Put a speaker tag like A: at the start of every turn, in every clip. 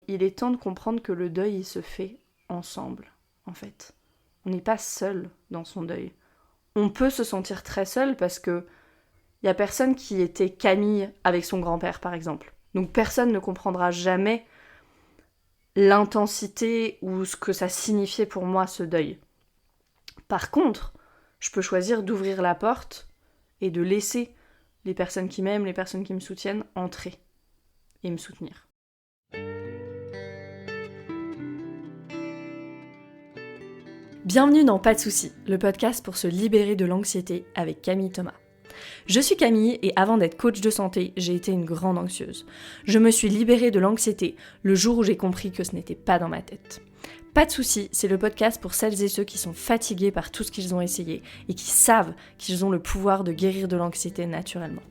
A: il est temps de comprendre que le deuil, il se fait ensemble, en fait. On n'est pas seul dans son deuil. On peut se sentir très seul parce que il y a personne qui était Camille avec son grand-père, par exemple. Donc personne ne comprendra jamais l'intensité ou ce que ça signifiait pour moi, ce deuil. Par contre, je peux choisir d'ouvrir la porte et de laisser les personnes qui m'aiment, les personnes qui me soutiennent, entrer et me soutenir. Bienvenue dans Pas de soucis, le podcast pour se libérer de l'anxiété avec Camille Thomas. Je suis Camille et avant d'être coach de santé, j'ai été une grande anxieuse. Je me suis libérée de l'anxiété le jour où j'ai compris que ce n'était pas dans ma tête. Pas de soucis, c'est le podcast pour celles et ceux qui sont fatigués par tout ce qu'ils ont essayé et qui savent qu'ils ont le pouvoir de guérir de l'anxiété naturellement.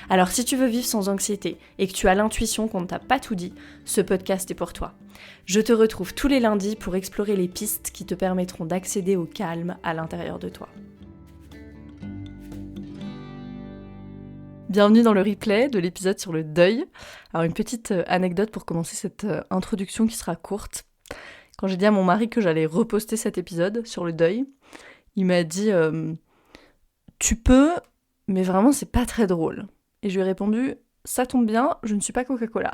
A: Alors si tu veux vivre sans anxiété et que tu as l'intuition qu'on ne t'a pas tout dit, ce podcast est pour toi. Je te retrouve tous les lundis pour explorer les pistes qui te permettront d'accéder au calme à l'intérieur de toi. Bienvenue dans le replay de l'épisode sur le deuil. Alors une petite anecdote pour commencer cette introduction qui sera courte. Quand j'ai dit à mon mari que j'allais reposter cet épisode sur le deuil, il m'a dit « Tu peux, mais vraiment c'est pas très drôle ». Et je lui ai répondu « Ça tombe bien, je ne suis pas Coca-Cola ».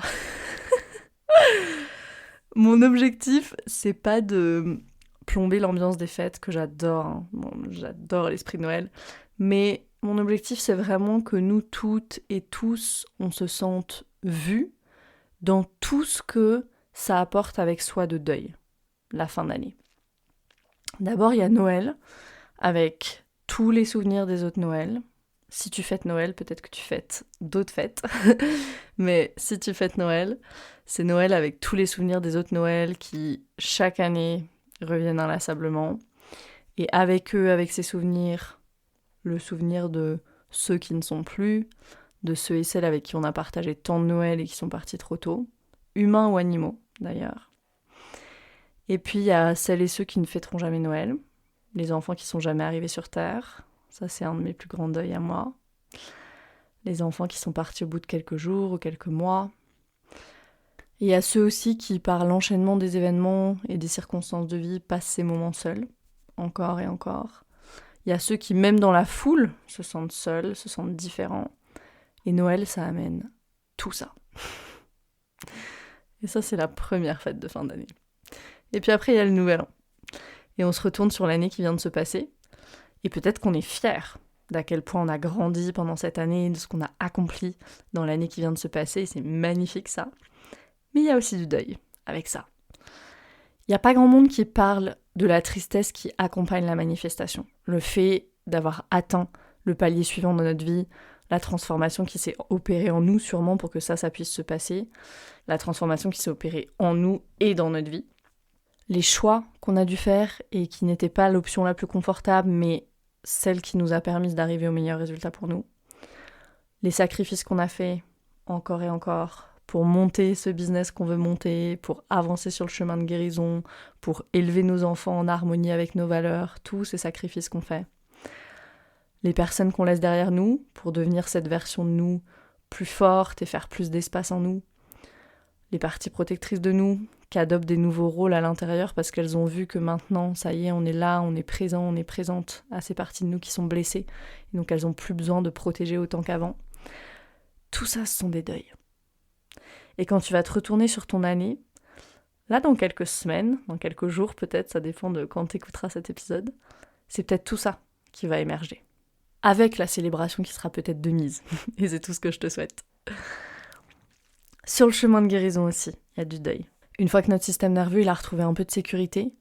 A: Mon objectif, c'est pas de plomber l'ambiance des fêtes, que j'adore, hein. Bon, j'adore l'esprit de Noël, mais mon objectif, c'est vraiment que nous toutes et tous, on se sente vus dans tout ce que ça apporte avec soi de deuil, la fin d'année. D'abord, il y a Noël, avec tous les souvenirs des autres Noëls. Si tu fêtes Noël, peut-être que tu fêtes d'autres fêtes, mais si tu fêtes Noël, c'est Noël avec tous les souvenirs des autres Noëls qui, chaque année, reviennent inlassablement. Et avec eux, avec ces souvenirs, le souvenir de ceux qui ne sont plus, de ceux et celles avec qui on a partagé tant de Noël et qui sont partis trop tôt, humains ou animaux d'ailleurs. Et puis il y a celles et ceux qui ne fêteront jamais Noël, les enfants qui sont jamais arrivés sur Terre, ça c'est un de mes plus grands deuils à moi. Les enfants qui sont partis au bout de quelques jours ou quelques mois. Et il y a ceux aussi qui, par l'enchaînement des événements et des circonstances de vie, passent ces moments seuls, encore et encore. Il y a ceux qui, même dans la foule, se sentent seuls, se sentent différents. Et Noël, ça amène tout ça. Et ça, c'est la première fête de fin d'année. Et puis après, il y a le Nouvel An. Et on se retourne sur l'année qui vient de se passer. Et peut-être qu'on est fiers d'à quel point on a grandi pendant cette année, de ce qu'on a accompli dans l'année qui vient de se passer. Et c'est magnifique, ça. Mais il y a aussi du deuil avec ça. Il n'y a pas grand monde qui parle de la tristesse qui accompagne la manifestation. Le fait d'avoir atteint le palier suivant de notre vie, la transformation qui s'est opérée en nous sûrement pour que ça puisse se passer, la transformation qui s'est opérée en nous et dans notre vie, les choix qu'on a dû faire et qui n'étaient pas l'option la plus confortable, mais celle qui nous a permis d'arriver au meilleur résultat pour nous, les sacrifices qu'on a faits encore et encore, pour monter ce business qu'on veut monter, pour avancer sur le chemin de guérison, pour élever nos enfants en harmonie avec nos valeurs, tous ces sacrifices qu'on fait. Les personnes qu'on laisse derrière nous pour devenir cette version de nous plus forte et faire plus d'espace en nous. Les parties protectrices de nous qui adoptent des nouveaux rôles à l'intérieur parce qu'elles ont vu que maintenant, ça y est, on est là, on est présent, on est présente à ces parties de nous qui sont blessées. Et donc elles n'ont plus besoin de protéger autant qu'avant. Tout ça, ce sont des deuils. Et quand tu vas te retourner sur ton année, là dans quelques semaines, dans quelques jours peut-être, ça dépend de quand tu écouteras cet épisode, c'est peut-être tout ça qui va émerger. Avec la célébration qui sera peut-être de mise. Et c'est tout ce que je te souhaite. Sur le chemin de guérison aussi, il y a du deuil. Une fois que notre système nerveux il a retrouvé un peu de sécurité,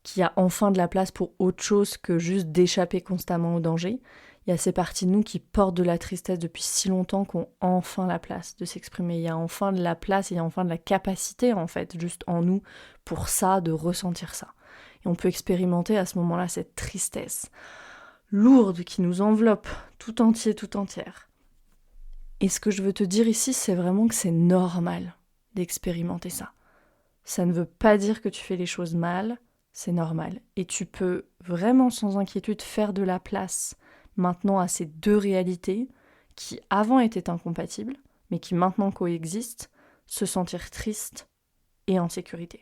A: qu'il y a enfin de la place pour autre chose que juste d'échapper constamment au danger, il y a ces parties de nous qui portent de la tristesse depuis si longtemps qu'ont enfin la place de s'exprimer. Il y a enfin de la place, il y a enfin de la capacité en fait, juste en nous, pour ça, de ressentir ça. Et on peut expérimenter à ce moment-là cette tristesse lourde qui nous enveloppe tout entier, tout entière. Et ce que je veux te dire ici, c'est vraiment que c'est normal d'expérimenter ça. Ça ne veut pas dire que tu fais les choses mal, c'est normal. Et tu peux vraiment sans inquiétude faire de la place maintenant à ces deux réalités qui avant étaient incompatibles, mais qui maintenant coexistent, se sentir triste et en sécurité.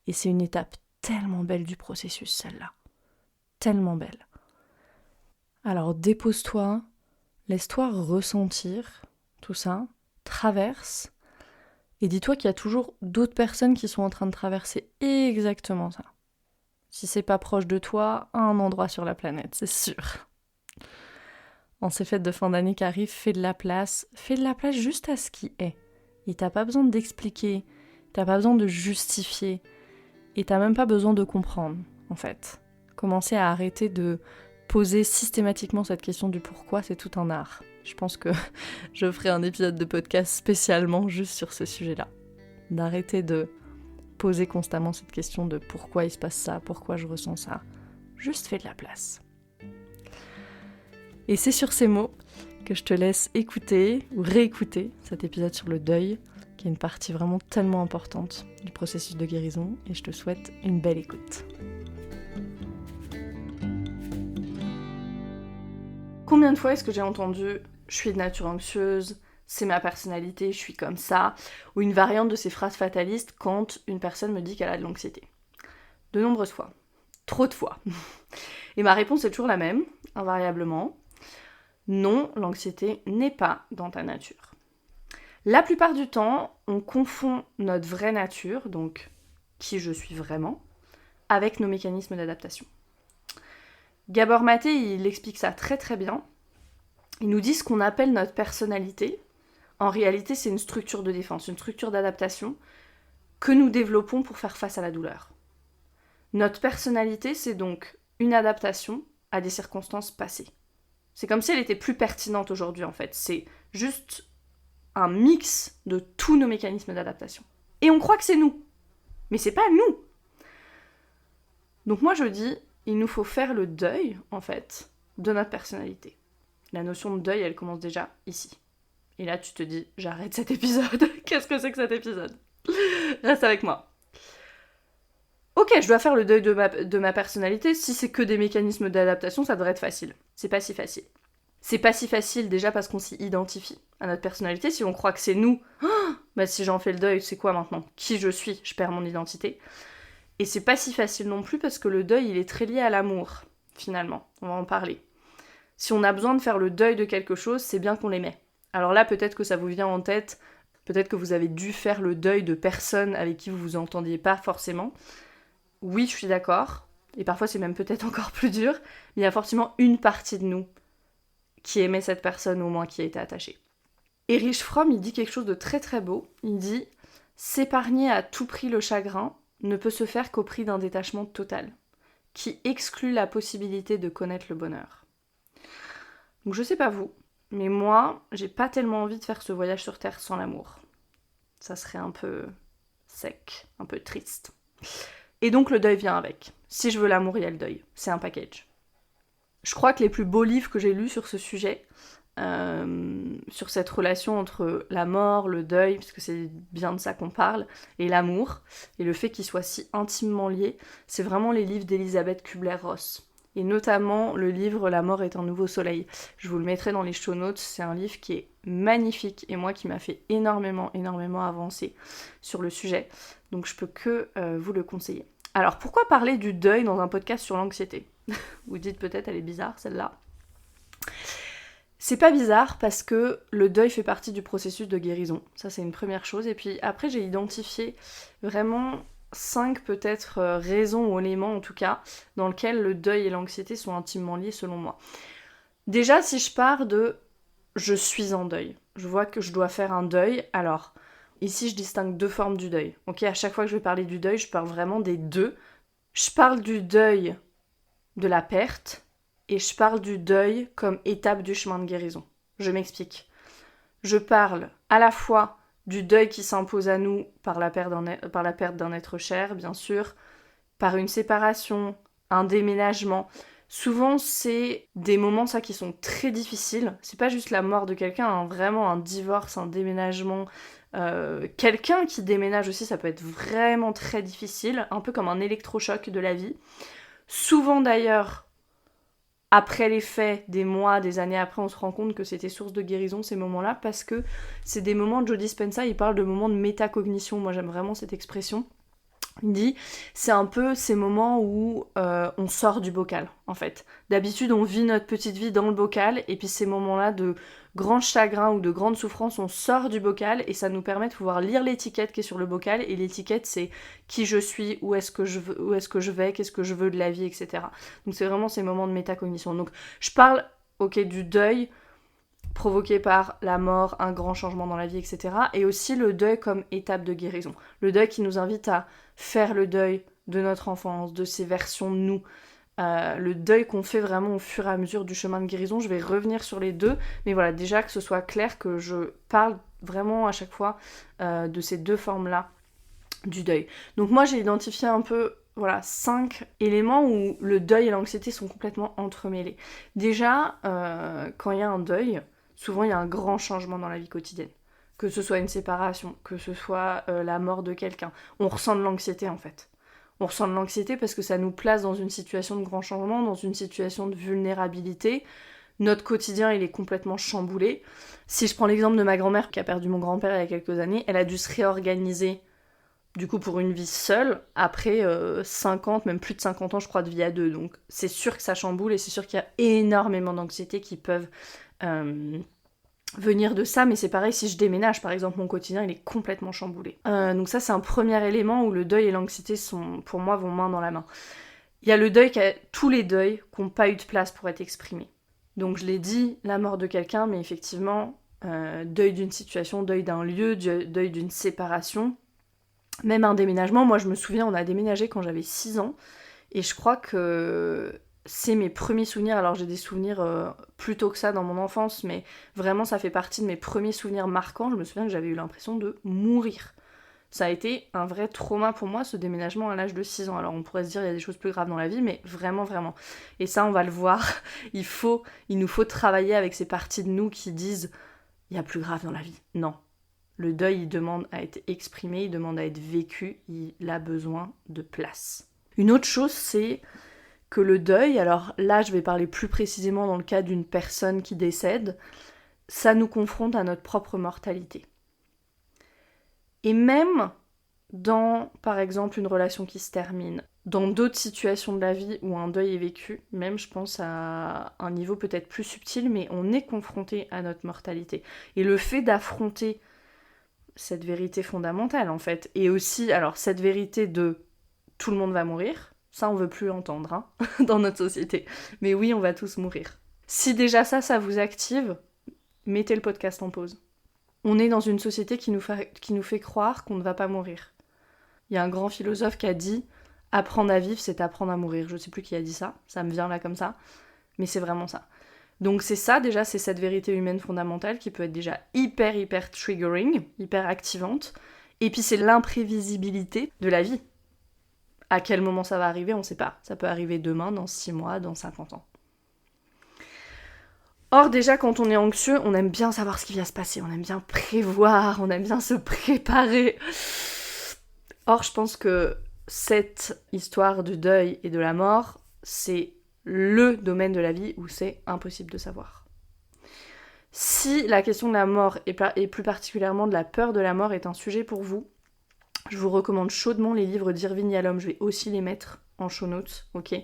A: Et c'est une étape tellement belle du processus, celle-là. Tellement belle. Alors dépose-toi, laisse-toi ressentir tout ça, traverse, et dis-toi qu'il y a toujours d'autres personnes qui sont en train de traverser exactement ça. Si c'est pas proche de toi, un endroit sur la planète, c'est sûr. En ces fêtes de fin d'année qui arrivent, fais de la place juste à ce qui est. Et t'as pas besoin d'expliquer, t'as pas besoin de justifier, et t'as même pas besoin de comprendre, en fait. Commencer à arrêter de poser systématiquement cette question du pourquoi, c'est tout un art. Je pense que je ferai un épisode de podcast spécialement juste sur ce sujet-là. D'arrêter de poser constamment cette question de pourquoi il se passe ça, pourquoi je ressens ça. Juste fais de la place. Et c'est sur ces mots que je te laisse écouter ou réécouter cet épisode sur le deuil, qui est une partie vraiment tellement importante du processus de guérison, et je te souhaite une belle écoute. Combien de fois est-ce que j'ai entendu « je suis de nature anxieuse », « c'est ma personnalité, je suis comme ça », ou une variante de ces phrases fatalistes quand une personne me dit qu'elle a de l'anxiété. De nombreuses fois. Trop de fois. Et ma réponse est toujours la même, invariablement. Non, l'anxiété n'est pas dans ta nature. La plupart du temps, on confond notre vraie nature, donc qui je suis vraiment, avec nos mécanismes d'adaptation. Gabor Maté, il explique ça très très bien. Il nous dit ce qu'on appelle notre personnalité. En réalité, c'est une structure de défense, une structure d'adaptation que nous développons pour faire face à la douleur. Notre personnalité, c'est donc une adaptation à des circonstances passées. C'est comme si elle était plus pertinente aujourd'hui, en fait. C'est juste un mix de tous nos mécanismes d'adaptation. Et on croit que c'est nous. Mais c'est pas nous. Donc moi, je dis, il nous faut faire le deuil, en fait, de notre personnalité. La notion de deuil, elle commence déjà ici. Et là, tu te dis, j'arrête cet épisode. Qu'est-ce que c'est que cet épisode ? Reste avec moi. Ok, je dois faire le deuil de ma personnalité. Si c'est que des mécanismes d'adaptation, ça devrait être facile. C'est pas si facile. C'est pas si facile déjà parce qu'on s'y identifie à notre personnalité. Si on croit que c'est nous, bah si j'en fais le deuil, c'est quoi maintenant ? Qui je suis ? Je perds mon identité. Et c'est pas si facile non plus parce que le deuil, il est très lié à l'amour, finalement. On va en parler. Si on a besoin de faire le deuil de quelque chose, c'est bien qu'on l'aimait. Alors là, peut-être que ça vous vient en tête, peut-être que vous avez dû faire le deuil de personnes avec qui vous vous entendiez pas forcément. Oui, je suis d'accord, et parfois c'est même peut-être encore plus dur, mais il y a forcément une partie de nous qui aimait cette personne, au moins qui a été attachée. Erich Fromm, il dit quelque chose de très très beau, il dit « S'épargner à tout prix le chagrin ne peut se faire qu'au prix d'un détachement total, qui exclut la possibilité de connaître le bonheur. » Donc je sais pas vous, mais moi, j'ai pas tellement envie de faire ce voyage sur Terre sans l'amour. Ça serait un peu sec, un peu triste. Et donc le deuil vient avec. Si je veux l'amour, il y a le deuil. C'est un package. Je crois que les plus beaux livres que j'ai lus sur ce sujet, sur cette relation entre la mort, le deuil, parce que c'est bien de ça qu'on parle, et l'amour, et le fait qu'ils soient si intimement liés, c'est vraiment les livres d'Elisabeth Kubler-Ross. Et notamment le livre « La mort est un nouveau soleil ». Je vous le mettrai dans les show notes, c'est un livre qui est magnifique et moi qui m'a fait énormément avancer sur le sujet. Donc je peux que vous le conseiller. Alors pourquoi parler du deuil dans un podcast sur l'anxiété ? Vous dites peut-être elle est bizarre celle-là. C'est pas bizarre parce que le deuil fait partie du processus de guérison. Ça c'est une première chose. Et puis après j'ai identifié vraiment 5 peut-être raisons ou éléments en tout cas dans lesquels le deuil et l'anxiété sont intimement liés selon moi. Déjà si je pars de je suis en deuil, je vois que je dois faire un deuil, alors ici je distingue 2 formes du deuil. Ok, à chaque fois que je vais parler du deuil, je parle vraiment des deux. Je parle du deuil de la perte et je parle du deuil comme étape du chemin de guérison. Je m'explique. Je parle à la fois du deuil qui s'impose à nous par la perte d'un être cher, bien sûr, par une séparation, un déménagement. Souvent, c'est des moments, ça, qui sont très difficiles. C'est pas juste la mort de quelqu'un, hein, vraiment un divorce, un déménagement. Quelqu'un qui déménage aussi, ça peut être vraiment très difficile, un peu comme un électrochoc de la vie. Souvent, d'ailleurs, après les faits, des mois, des années après, on se rend compte que c'était source de guérison ces moments-là, parce que c'est des moments, Joe Dispenza, il parle de moments de métacognition, moi j'aime vraiment cette expression. Il dit, c'est un peu ces moments où on sort du bocal, en fait. D'habitude, on vit notre petite vie dans le bocal, et puis ces moments-là de grand chagrin ou de grande souffrance, on sort du bocal, et ça nous permet de pouvoir lire l'étiquette qui est sur le bocal, et l'étiquette, c'est qui je suis, où est-ce que je vais, qu'est-ce que je veux de la vie, etc. Donc c'est vraiment ces moments de métacognition. Donc je parle, du deuil, provoqué par la mort, un grand changement dans la vie, etc. Et aussi le deuil comme étape de guérison. Le deuil qui nous invite à faire le deuil de notre enfance, de ces versions de nous. Le deuil qu'on fait vraiment au fur et à mesure du chemin de guérison. Je vais revenir sur les deux, mais voilà, déjà que ce soit clair que je parle vraiment à chaque fois de ces deux formes-là du deuil. Donc moi j'ai identifié un peu 5 éléments où le deuil et l'anxiété sont complètement entremêlés. Déjà, quand il y a un deuil, souvent il y a un grand changement dans la vie quotidienne. Que ce soit une séparation, que ce soit la mort de quelqu'un. On ressent de l'anxiété en fait. On ressent de l'anxiété parce que ça nous place dans une situation de grand changement, dans une situation de vulnérabilité. Notre quotidien, il est complètement chamboulé. Si je prends l'exemple de ma grand-mère qui a perdu mon grand-père il y a quelques années, elle a dû se réorganiser du coup pour une vie seule, après 50, même plus de 50 ans je crois de vie à deux. Donc c'est sûr que ça chamboule et c'est sûr qu'il y a énormément d'anxiété qui peuvent venir de ça, mais c'est pareil si je déménage par exemple, mon quotidien il est complètement chamboulé. Donc ça c'est un premier élément où le deuil et l'anxiété sont, pour moi, vont main dans la main. Il y a le deuil, tous les deuils qui n'ont pas eu de place pour être exprimés. Donc je l'ai dit, la mort de quelqu'un, mais effectivement, deuil d'une situation, deuil d'un lieu, deuil d'une séparation, même un déménagement. Moi je me souviens, on a déménagé quand j'avais 6 ans, et je crois que c'est mes premiers souvenirs. Alors j'ai des souvenirs plus tôt que ça dans mon enfance, mais vraiment ça fait partie de mes premiers souvenirs marquants. Je me souviens que j'avais eu l'impression de mourir. Ça a été un vrai trauma pour moi, ce déménagement à l'âge de 6 ans. Alors on pourrait se dire il y a des choses plus graves dans la vie, mais vraiment, vraiment. Et ça, on va le voir, il nous faut travailler avec ces parties de nous qui disent il y a plus grave dans la vie. Non. Le deuil, il demande à être exprimé, il demande à être vécu, il a besoin de place. Une autre chose, c'est que le deuil, alors là je vais parler plus précisément dans le cas d'une personne qui décède, ça nous confronte à notre propre mortalité. Et même dans, par exemple, une relation qui se termine, dans d'autres situations de la vie où un deuil est vécu, même je pense à un niveau peut-être plus subtil, mais on est confronté à notre mortalité. Et le fait d'affronter cette vérité fondamentale en fait, et aussi, alors cette vérité de tout le monde va mourir, ça on veut plus entendre hein, dans notre société, mais oui on va tous mourir. Si déjà ça vous active, mettez le podcast en pause. On est dans une société qui nous fait croire qu'on ne va pas mourir. Il y a un grand philosophe qui a dit « Apprendre à vivre, c'est apprendre à mourir ». Je sais plus qui a dit ça, ça me vient là comme ça, mais c'est vraiment ça. Donc c'est ça déjà, c'est cette vérité humaine fondamentale qui peut être déjà hyper triggering, hyper activante. Et puis c'est l'imprévisibilité de la vie. À quel moment ça va arriver, on ne sait pas. Ça peut arriver demain, dans 6 mois, dans 50 ans. Or déjà quand on est anxieux, on aime bien savoir ce qui va se passer, on aime bien prévoir, on aime bien se préparer. Or je pense que cette histoire du deuil et de la mort, c'est le domaine de la vie où c'est impossible de savoir. Si la question de la mort et plus particulièrement de la peur de la mort est un sujet pour vous, je vous recommande chaudement les livres d'Irvin Yalom, je vais aussi les mettre en show notes, ok.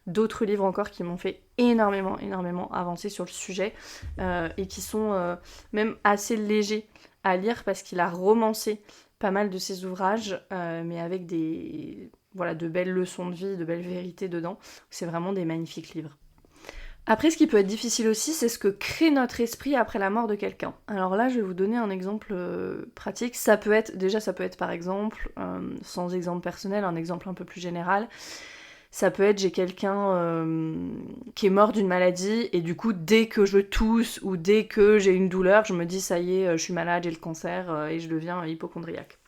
A: D'autres livres encore qui m'ont fait énormément avancer sur le sujet et qui sont même assez légers à lire parce qu'il a romancé pas mal de ses ouvrages, mais avec de belles leçons de vie, de belles vérités dedans. C'est vraiment des magnifiques livres. Après, ce qui peut être difficile aussi, c'est ce que crée notre esprit après la mort de quelqu'un. Alors là, je vais vous donner un exemple pratique. Ça peut être par exemple, sans exemple personnel, un exemple un peu plus général. Ça peut être, j'ai quelqu'un qui est mort d'une maladie, et du coup, dès que je tousse ou dès que j'ai une douleur, je me dis, ça y est, je suis malade, j'ai le cancer, et je deviens hypocondriaque.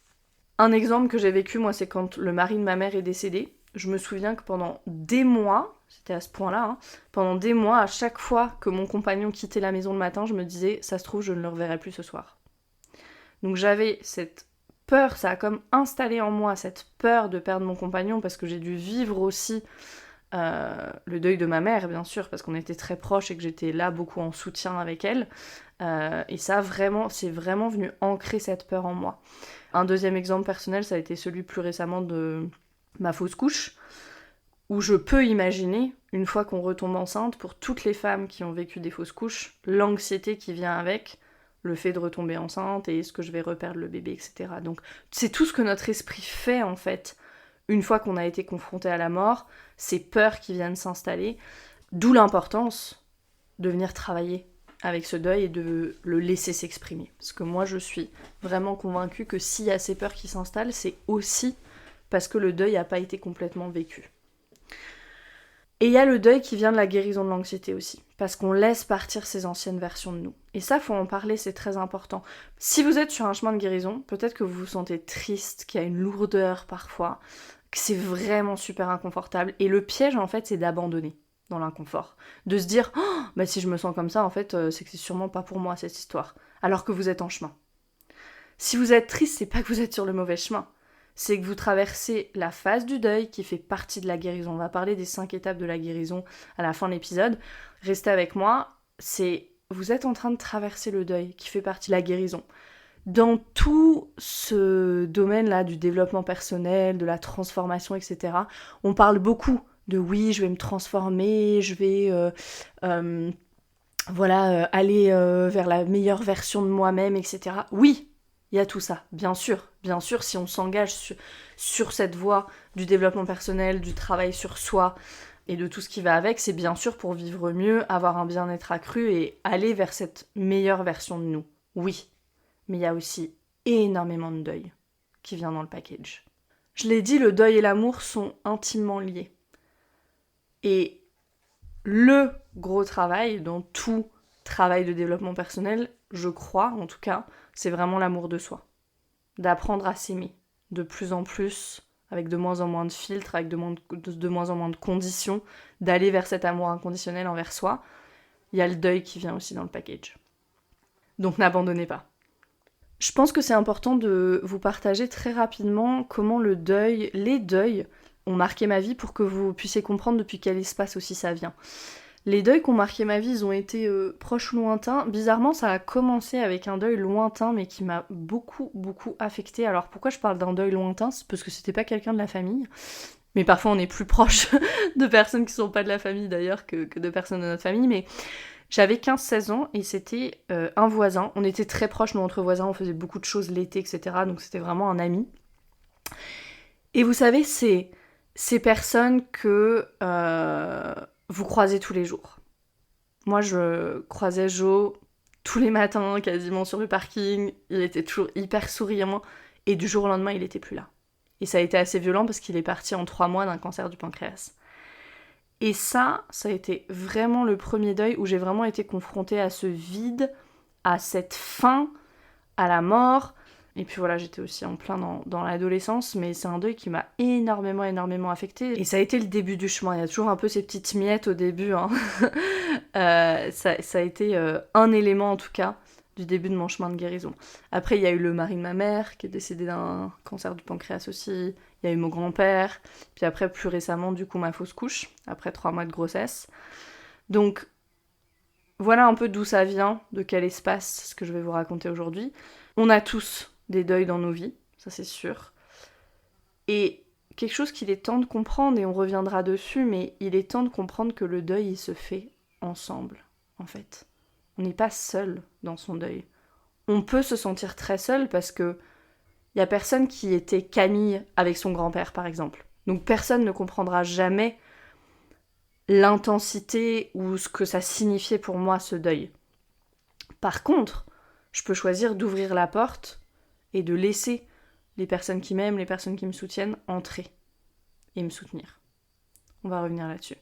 A: Un exemple que j'ai vécu, moi, c'est quand le mari de ma mère est décédé. Je me souviens que pendant des mois, c'était à ce point-là, pendant des mois, à chaque fois que mon compagnon quittait la maison le matin, je me disais, ça se trouve, je ne le reverrai plus ce soir. Donc j'avais cette peur, ça a comme installé en moi cette peur de perdre mon compagnon, parce que j'ai dû vivre aussi le deuil de ma mère, bien sûr, parce qu'on était très proches et que j'étais là beaucoup en soutien avec elle. Et ça, vraiment, c'est vraiment venu ancrer cette peur en moi. Un deuxième exemple personnel, ça a été celui plus récemment de ma fausse couche, où je peux imaginer, une fois qu'on retombe enceinte, pour toutes les femmes qui ont vécu des fausses couches, l'anxiété qui vient avec, le fait de retomber enceinte et est-ce que je vais reperdre le bébé, etc. Donc c'est tout ce que notre esprit fait en fait, une fois qu'on a été confronté à la mort, ces peurs qui viennent s'installer, d'où l'importance de venir travailler avec ce deuil et de le laisser s'exprimer. Parce que moi je suis vraiment convaincue que s'il y a ces peurs qui s'installent, c'est aussi parce que le deuil n'a pas été complètement vécu. Et il y a le deuil qui vient de la guérison de l'anxiété aussi, parce qu'on laisse partir ces anciennes versions de nous. Et ça, faut en parler, c'est très important. Si vous êtes sur un chemin de guérison, peut-être que vous vous sentez triste, qu'il y a une lourdeur parfois, que c'est vraiment super inconfortable. Et le piège, en fait, c'est d'abandonner dans l'inconfort. De se dire, oh, bah si je me sens comme ça, en fait, c'est que c'est sûrement pas pour moi cette histoire. Alors que vous êtes en chemin. Si vous êtes triste, c'est pas que vous êtes sur le mauvais chemin. C'est que vous traversez la phase du deuil qui fait partie de la guérison. On va parler des 5 étapes de la guérison à la fin de l'épisode. Restez avec moi, vous êtes en train de traverser le deuil qui fait partie de la guérison. Dans tout ce domaine-là du développement personnel, de la transformation, etc., on parle beaucoup de oui, je vais me transformer, je vais aller vers la meilleure version de moi-même, etc. Oui, il y a tout ça, bien sûr, si on s'engage sur cette voie du développement personnel, du travail sur soi et de tout ce qui va avec, c'est bien sûr pour vivre mieux, avoir un bien-être accru et aller vers cette meilleure version de nous. Oui, mais il y a aussi énormément de deuil qui vient dans le package. Je l'ai dit, le deuil et l'amour sont intimement liés. Et le gros travail dans tout travail de développement personnel, je crois en tout cas, c'est vraiment l'amour de soi. D'apprendre à s'aimer de plus en plus, avec de moins en moins de filtres, avec de moins en moins de conditions, d'aller vers cet amour inconditionnel envers soi. Il y a le deuil qui vient aussi dans le package. Donc n'abandonnez pas. Je pense que c'est important de vous partager très rapidement comment les deuils ont marqué ma vie pour que vous puissiez comprendre depuis quel espace aussi ça vient. Les deuils qui ont marqué ma vie, ils ont été proches ou lointains. Bizarrement, ça a commencé avec un deuil lointain, mais qui m'a beaucoup, beaucoup affectée. Alors pourquoi je parle d'un deuil lointain ? C'est parce que c'était pas quelqu'un de la famille. Mais parfois, on est plus proche de personnes qui sont pas de la famille d'ailleurs que de personnes de notre famille. Mais j'avais 15-16 ans et c'était un voisin. On était très proches, nous, entre voisins. On faisait beaucoup de choses l'été, etc. Donc c'était vraiment un ami. Et vous savez, c'est ces personnes que vous croisez tous les jours. Moi, je croisais Jo tous les matins, quasiment sur le parking. Il était toujours hyper souriant. Et du jour au lendemain, il était plus là. Et ça a été assez violent parce qu'il est parti en 3 mois d'un cancer du pancréas. Et ça a été vraiment le premier deuil où j'ai vraiment été confrontée à ce vide, à cette fin, à la mort. Et puis voilà, j'étais aussi en plein dans l'adolescence, mais c'est un deuil qui m'a énormément affectée. Et ça a été le début du chemin. Il y a toujours un peu ces petites miettes au début. Hein. Ça a été un élément, en tout cas, du début de mon chemin de guérison. Après, il y a eu le mari de ma mère, qui est décédé d'un cancer du pancréas aussi. Il y a eu mon grand-père. Puis après, plus récemment, du coup, ma fausse couche, après 3 mois de grossesse. Donc, voilà un peu d'où ça vient, de quel espace, ce que je vais vous raconter aujourd'hui. On a tous des deuils dans nos vies, ça c'est sûr. Et quelque chose qu'il est temps de comprendre, et on reviendra dessus, mais il est temps de comprendre que le deuil, il se fait ensemble, en fait. On n'est pas seul dans son deuil. On peut se sentir très seul parce que il y a personne qui était Camille avec son grand-père, par exemple. Donc personne ne comprendra jamais l'intensité ou ce que ça signifiait pour moi, ce deuil. Par contre, je peux choisir d'ouvrir la porte et de laisser les personnes qui m'aiment, les personnes qui me soutiennent, entrer et me soutenir. On va revenir là-dessus.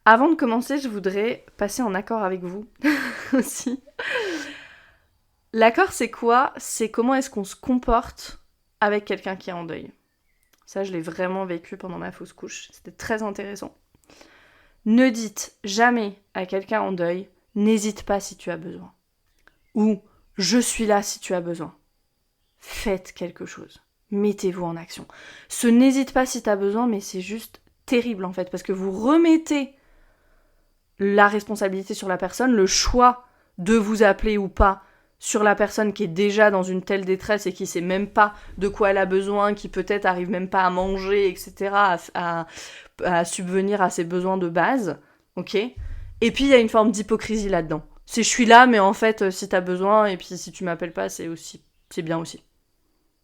A: Avant de commencer, je voudrais passer en accord avec vous aussi. L'accord, c'est quoi ? C'est comment est-ce qu'on se comporte avec quelqu'un qui est en deuil. Ça, je l'ai vraiment vécu pendant ma fausse couche. C'était très intéressant. Ne dites jamais à quelqu'un en deuil « n'hésite pas si tu as besoin » ou « je suis là si tu as besoin ». Faites quelque chose. Mettez-vous en action. Ce n'hésite pas si tu as besoin, mais c'est juste terrible en fait, parce que vous remettez la responsabilité sur la personne, le choix de vous appeler ou pas sur la personne qui est déjà dans une telle détresse et qui sait même pas de quoi elle a besoin, qui peut-être arrive même pas à manger, etc., à subvenir à ses besoins de base, ok ? Et puis il y a une forme d'hypocrisie là-dedans. C'est je suis là, mais en fait, si t'as besoin, et puis si tu m'appelles pas, c'est bien aussi.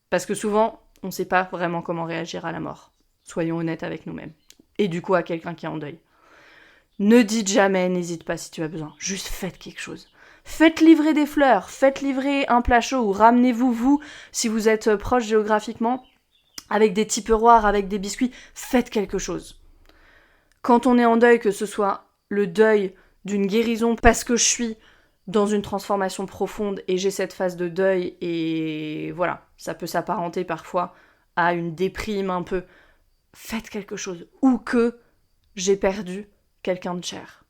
A: Parce que souvent, on sait pas vraiment comment réagir à la mort. Soyons honnêtes avec nous-mêmes. Et du coup, à quelqu'un qui est en deuil. Ne dites jamais, n'hésite pas si tu as besoin. Juste faites quelque chose. Faites livrer des fleurs, faites livrer un plat chaud, ou ramenez-vous, vous, si vous êtes proche géographiquement, avec des tupperwares, avec des biscuits, faites quelque chose. Quand on est en deuil, que ce soit le deuil d'une guérison, parce que je suis dans une transformation profonde et j'ai cette phase de deuil, et voilà, ça peut s'apparenter parfois à une déprime un peu, faites quelque chose. Ou que j'ai perdu quelqu'un de cher.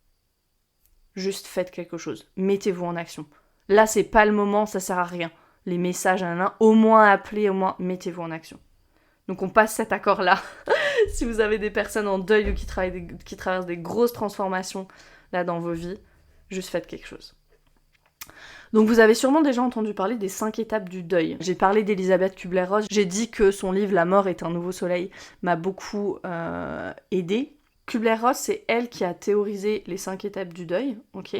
A: Juste faites quelque chose. Mettez-vous en action. Là, c'est pas le moment, ça sert à rien. Les messages, au moins appelez, au moins mettez-vous en action. Donc on passe cet accord-là. Si vous avez des personnes en deuil ou qui traversent des grosses transformations là dans vos vies, juste faites quelque chose. Donc vous avez sûrement déjà entendu parler des 5 étapes du deuil. J'ai parlé d'Elisabeth Kubler-Ross. J'ai dit que son livre La mort est un nouveau soleil m'a beaucoup aidée. Kubler-Ross, c'est elle qui a théorisé les 5 étapes du deuil, ok,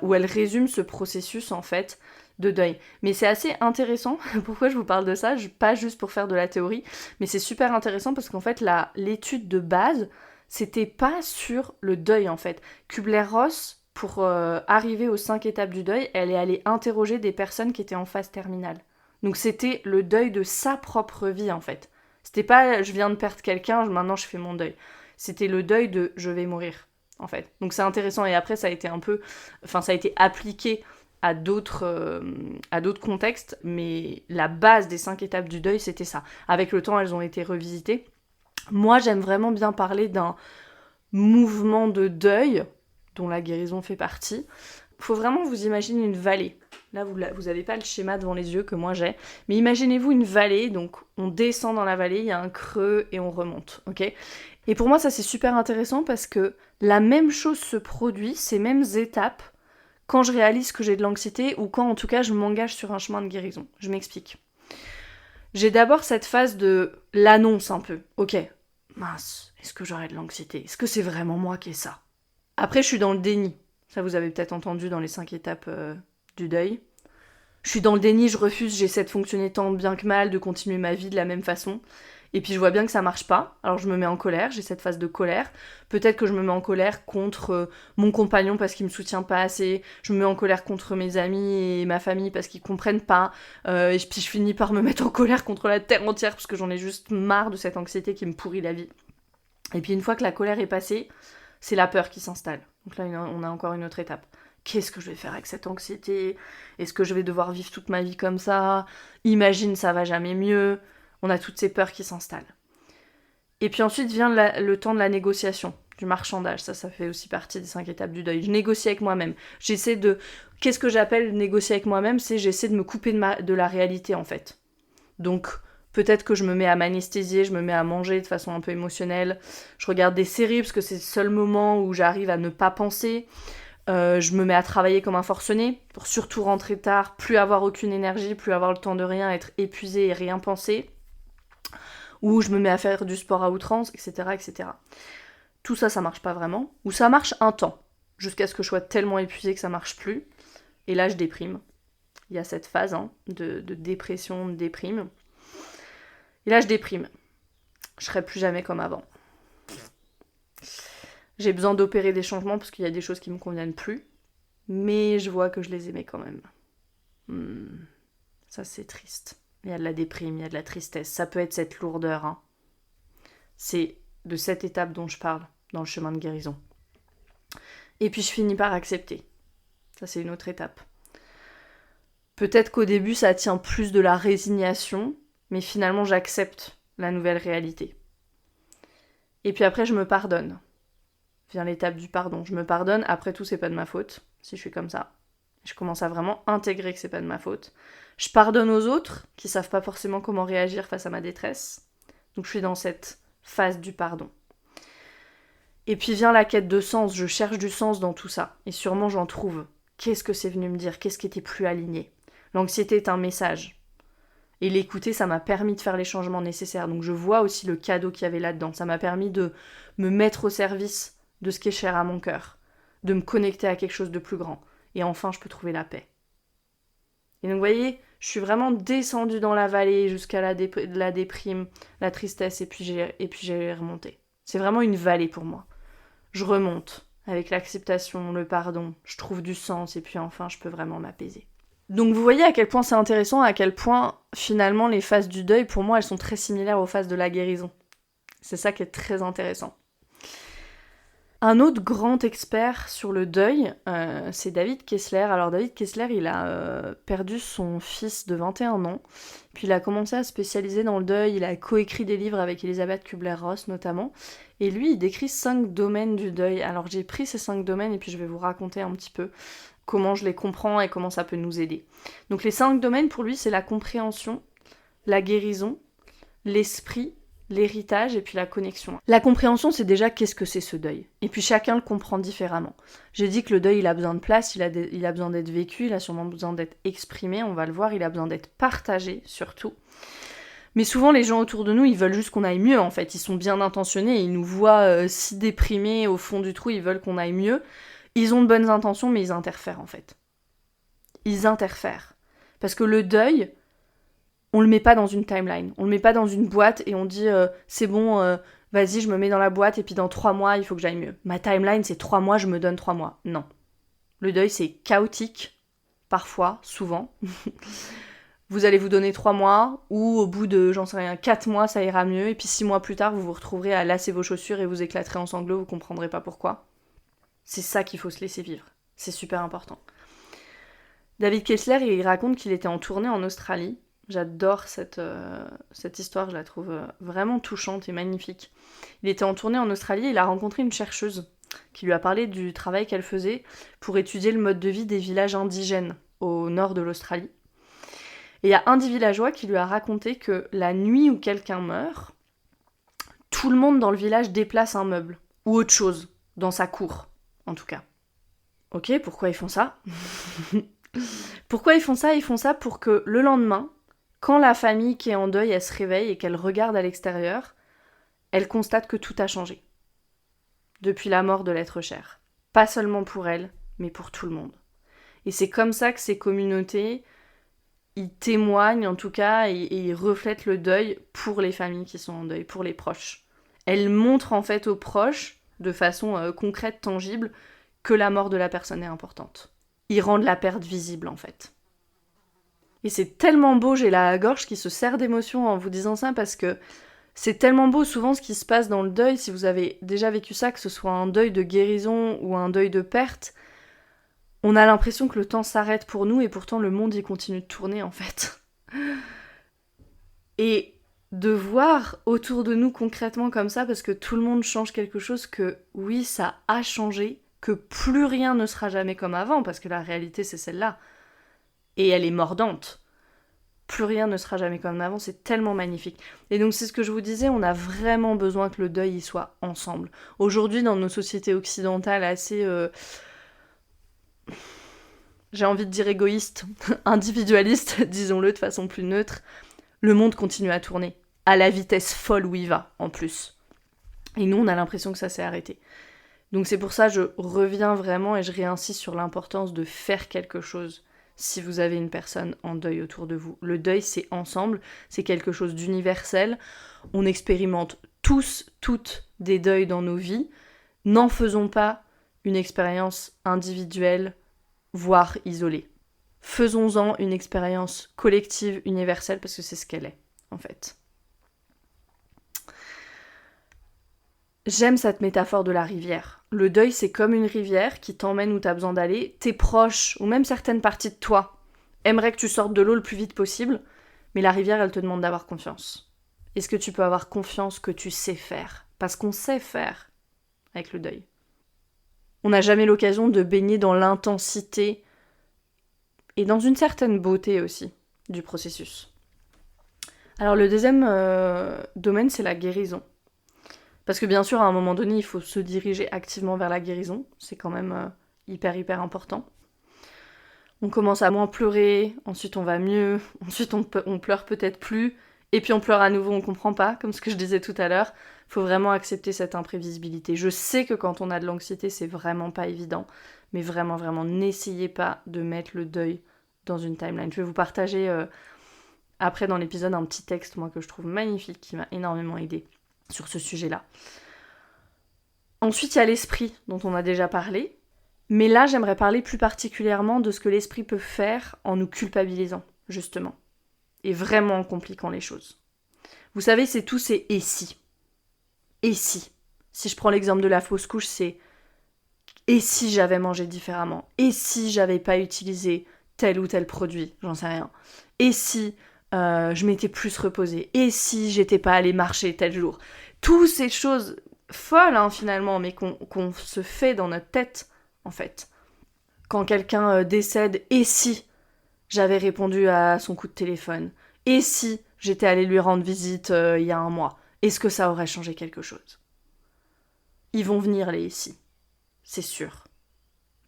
A: où elle résume ce processus en fait de deuil. Mais c'est assez intéressant, pourquoi je vous parle de ça, pas juste pour faire de la théorie, mais c'est super intéressant parce qu'en fait l'étude de base, c'était pas sur le deuil en fait. Kubler-Ross, pour arriver aux 5 étapes du deuil, elle est allée interroger des personnes qui étaient en phase terminale. Donc c'était le deuil de sa propre vie en fait. C'était pas je viens de perdre quelqu'un, maintenant je fais mon deuil. C'était le deuil de je vais mourir, en fait. Donc c'est intéressant, et après ça a été appliqué à d'autres contextes, mais la base des 5 étapes du deuil, c'était ça. Avec le temps, elles ont été revisitées. Moi, j'aime vraiment bien parler d'un mouvement de deuil, dont la guérison fait partie. Il faut vraiment vous imaginer une vallée. Là, vous n'avez pas le schéma devant les yeux que moi j'ai, mais imaginez-vous une vallée, donc on descend dans la vallée, il y a un creux et on remonte, ok ? Et pour moi, ça c'est super intéressant parce que la même chose se produit, ces mêmes étapes, quand je réalise que j'ai de l'anxiété ou quand en tout cas je m'engage sur un chemin de guérison. Je m'explique. J'ai d'abord cette phase de l'annonce un peu. Ok, mince, est-ce que j'aurai de l'anxiété ? Est-ce que c'est vraiment moi qui ai ça ? Après, je suis dans le déni. Ça, vous avez peut-être entendu dans les 5 étapes du deuil. Je suis dans le déni, je refuse, j'essaie de fonctionner tant bien que mal, de continuer ma vie de la même façon. Et puis je vois bien que ça marche pas, alors je me mets en colère, j'ai cette phase de colère. Peut-être que je me mets en colère contre mon compagnon parce qu'il me soutient pas assez, je me mets en colère contre mes amis et ma famille parce qu'ils comprennent pas, et puis je finis par me mettre en colère contre la terre entière parce que j'en ai juste marre de cette anxiété qui me pourrit la vie. Et puis une fois que la colère est passée, c'est la peur qui s'installe. Donc là on a encore une autre étape. Qu'est-ce que je vais faire avec cette anxiété ? Est-ce que je vais devoir vivre toute ma vie comme ça ? Imagine, ça va jamais mieux. On a toutes ces peurs qui s'installent. Et puis ensuite vient le temps de la négociation, du marchandage. Ça fait aussi partie des 5 étapes du deuil. Je négocie avec moi-même. Qu'est-ce que j'appelle négocier avec moi-même ? C'est j'essaie de me couper de la réalité, en fait. Donc, peut-être que je me mets à m'anesthésier, je me mets à manger de façon un peu émotionnelle. Je regarde des séries, parce que c'est le seul moment où j'arrive à ne pas penser. Je me mets à travailler comme un forcené, pour surtout rentrer tard, plus avoir aucune énergie, plus avoir le temps de rien, être épuisé et rien penser. Ou je me mets à faire du sport à outrance, etc., etc. Tout ça, ça marche pas vraiment. Ou ça marche un temps, jusqu'à ce que je sois tellement épuisée que ça marche plus. Et là, je déprime. Il y a cette phase de dépression, de déprime. Et là, je déprime. Je serai plus jamais comme avant. J'ai besoin d'opérer des changements parce qu'il y a des choses qui me conviennent plus. Mais je vois que je les aimais quand même. Ça, c'est triste. Il y a de la déprime, il y a de la tristesse. Ça peut être cette lourdeur. C'est de cette étape dont je parle dans le chemin de guérison. Et puis je finis par accepter. Ça, c'est une autre étape. Peut-être qu'au début, ça tient plus de la résignation, mais finalement, j'accepte la nouvelle réalité. Et puis après, je me pardonne. Vient l'étape du pardon. Je me pardonne, après tout, c'est pas de ma faute, si je suis comme ça. Je commence à vraiment intégrer que c'est pas de ma faute. Je pardonne aux autres, qui savent pas forcément comment réagir face à ma détresse. Donc je suis dans cette phase du pardon. Et puis vient la quête de sens, je cherche du sens dans tout ça, et sûrement j'en trouve. Qu'est-ce que c'est venu me dire? Qu'est-ce qui était plus aligné? L'anxiété est un message. Et l'écouter, ça m'a permis de faire les changements nécessaires. Donc je vois aussi le cadeau qu'il y avait là-dedans. Ça m'a permis de me mettre au service de ce qui est cher à mon cœur, de me connecter à quelque chose de plus grand. Et enfin, je peux trouver la paix. Et donc vous voyez, je suis vraiment descendue dans la vallée jusqu'à la déprime, la tristesse, et puis j'ai remonté. C'est vraiment une vallée pour moi. Je remonte avec l'acceptation, le pardon, je trouve du sens, et puis enfin, je peux vraiment m'apaiser. Donc vous voyez à quel point c'est intéressant, à quel point finalement les phases du deuil, pour moi, elles sont très similaires aux phases de la guérison. C'est ça qui est très intéressant. Un autre grand expert sur le deuil, c'est David Kessler. Alors David Kessler, il a perdu son fils de 21 ans, puis il a commencé à se spécialiser dans le deuil, il a coécrit des livres avec Elisabeth Kubler-Ross notamment, et lui, il décrit 5 domaines du deuil. Alors j'ai pris ces 5 domaines et puis je vais vous raconter un petit peu comment je les comprends et comment ça peut nous aider. Donc les 5 domaines pour lui, c'est la compréhension, la guérison, l'esprit, l'héritage et puis la connexion. La compréhension, c'est déjà qu'est-ce que c'est ce deuil. Et puis chacun le comprend différemment. J'ai dit que le deuil, il a besoin de place, il a besoin d'être vécu, il a sûrement besoin d'être exprimé, on va le voir, il a besoin d'être partagé surtout. Mais souvent, les gens autour de nous, ils veulent juste qu'on aille mieux, en fait. Ils sont bien intentionnés, ils nous voient si déprimés au fond du trou, ils veulent qu'on aille mieux. Ils ont de bonnes intentions, mais ils interfèrent, en fait. Ils interfèrent. Parce que le deuil, on le met pas dans une timeline, on le met pas dans une boîte et on dit c'est bon, vas-y, je me mets dans la boîte et puis dans 3 mois, il faut que j'aille mieux. Ma timeline, c'est 3 mois, je me donne 3 mois. Non. Le deuil, c'est chaotique, parfois, souvent. Vous allez vous donner 3 mois, ou au bout de, 4 mois, ça ira mieux, et puis 6 mois plus tard, vous vous retrouverez à lasser vos chaussures et vous éclaterez en sanglots, vous comprendrez pas pourquoi. C'est ça qu'il faut se laisser vivre. C'est super important. David Kessler, il raconte qu'il était en tournée en Australie. J'adore cette histoire, je la trouve vraiment touchante et magnifique. Il était en tournée en Australie et il a rencontré une chercheuse qui lui a parlé du travail qu'elle faisait pour étudier le mode de vie des villages indigènes au nord de l'Australie. Et il y a un des villageois qui lui a raconté que la nuit où quelqu'un meurt, tout le monde dans le village déplace un meuble, ou autre chose, dans sa cour, en tout cas. Ok, pourquoi ils font ça? Pourquoi ils font ça? Ils font ça pour que le lendemain, quand la famille qui est en deuil, elle se réveille et qu'elle regarde à l'extérieur, elle constate que tout a changé. Depuis la mort de l'être cher. Pas seulement pour elle, mais pour tout le monde. Et c'est comme ça que ces communautés, ils témoignent en tout cas, et ils reflètent le deuil pour les familles qui sont en deuil, pour les proches. Elles montrent en fait aux proches, de façon concrète, tangible, que la mort de la personne est importante. Ils rendent la perte visible en fait. Et c'est tellement beau, j'ai la gorge qui se serre d'émotion en vous disant ça, parce que c'est tellement beau, souvent ce qui se passe dans le deuil, si vous avez déjà vécu ça, que ce soit un deuil de guérison ou un deuil de perte, on a l'impression que le temps s'arrête pour nous et pourtant le monde y continue de tourner en fait. Et de voir autour de nous concrètement comme ça, parce que tout le monde change quelque chose, que oui, ça a changé, que plus rien ne sera jamais comme avant, parce que la réalité c'est celle-là. Et elle est mordante. Plus rien ne sera jamais comme avant, c'est tellement magnifique. Et donc c'est ce que je vous disais, on a vraiment besoin que le deuil y soit ensemble. Aujourd'hui, dans nos sociétés occidentales assez... j'ai envie de dire égoïstes, individualistes, disons-le de façon plus neutre, le monde continue à tourner, à la vitesse folle où il va, en plus. Et nous, on a l'impression que ça s'est arrêté. Donc c'est pour ça que je reviens vraiment et je réinsiste sur l'importance de faire quelque chose si vous avez une personne en deuil autour de vous. Le deuil, c'est ensemble, c'est quelque chose d'universel. On expérimente tous, toutes des deuils dans nos vies. N'en faisons pas une expérience individuelle, voire isolée. Faisons-en une expérience collective, universelle, parce que c'est ce qu'elle est, en fait. J'aime cette métaphore de la rivière. Le deuil, c'est comme une rivière qui t'emmène où t'as besoin d'aller. Tes proches, ou même certaines parties de toi, aimeraient que tu sortes de l'eau le plus vite possible, mais la rivière, elle te demande d'avoir confiance. Est-ce que tu peux avoir confiance que tu sais faire? Parce qu'on sait faire avec le deuil. On n'a jamais l'occasion de baigner dans l'intensité et dans une certaine beauté aussi du processus. Alors le deuxième domaine, c'est la guérison. Parce que bien sûr, à un moment donné, il faut se diriger activement vers la guérison. C'est quand même hyper important. On commence à moins pleurer, ensuite on va mieux, ensuite on pleure peut-être plus, et puis on pleure à nouveau, on comprend pas, comme ce que je disais tout à l'heure. Faut vraiment accepter cette imprévisibilité. Je sais que quand on a de l'anxiété, c'est vraiment pas évident, mais vraiment, n'essayez pas de mettre le deuil dans une timeline. Je vais vous partager après dans l'épisode un petit texte, moi, que je trouve magnifique, qui m'a énormément aidée sur ce sujet-là. Ensuite, il y a l'esprit, dont on a déjà parlé. Mais là, j'aimerais parler plus particulièrement de ce que l'esprit peut faire en nous culpabilisant, justement. Et vraiment en compliquant les choses. Vous savez, c'est tous ces « et si ». Et si. Si je prends l'exemple de la fausse couche, c'est « et si j'avais mangé différemment ?» Et si j'avais pas utilisé tel ou tel produit, j'en sais rien. Et si je m'étais plus reposée. Et si j'étais pas allée marcher tel jour. Toutes ces choses folles, finalement, mais qu'on se fait dans notre tête, en fait. Quand quelqu'un décède, et si j'avais répondu à son coup de téléphone? Et si j'étais allée lui rendre visite il y a un mois? Est-ce que ça aurait changé quelque chose? Ils vont venir les ici, c'est sûr.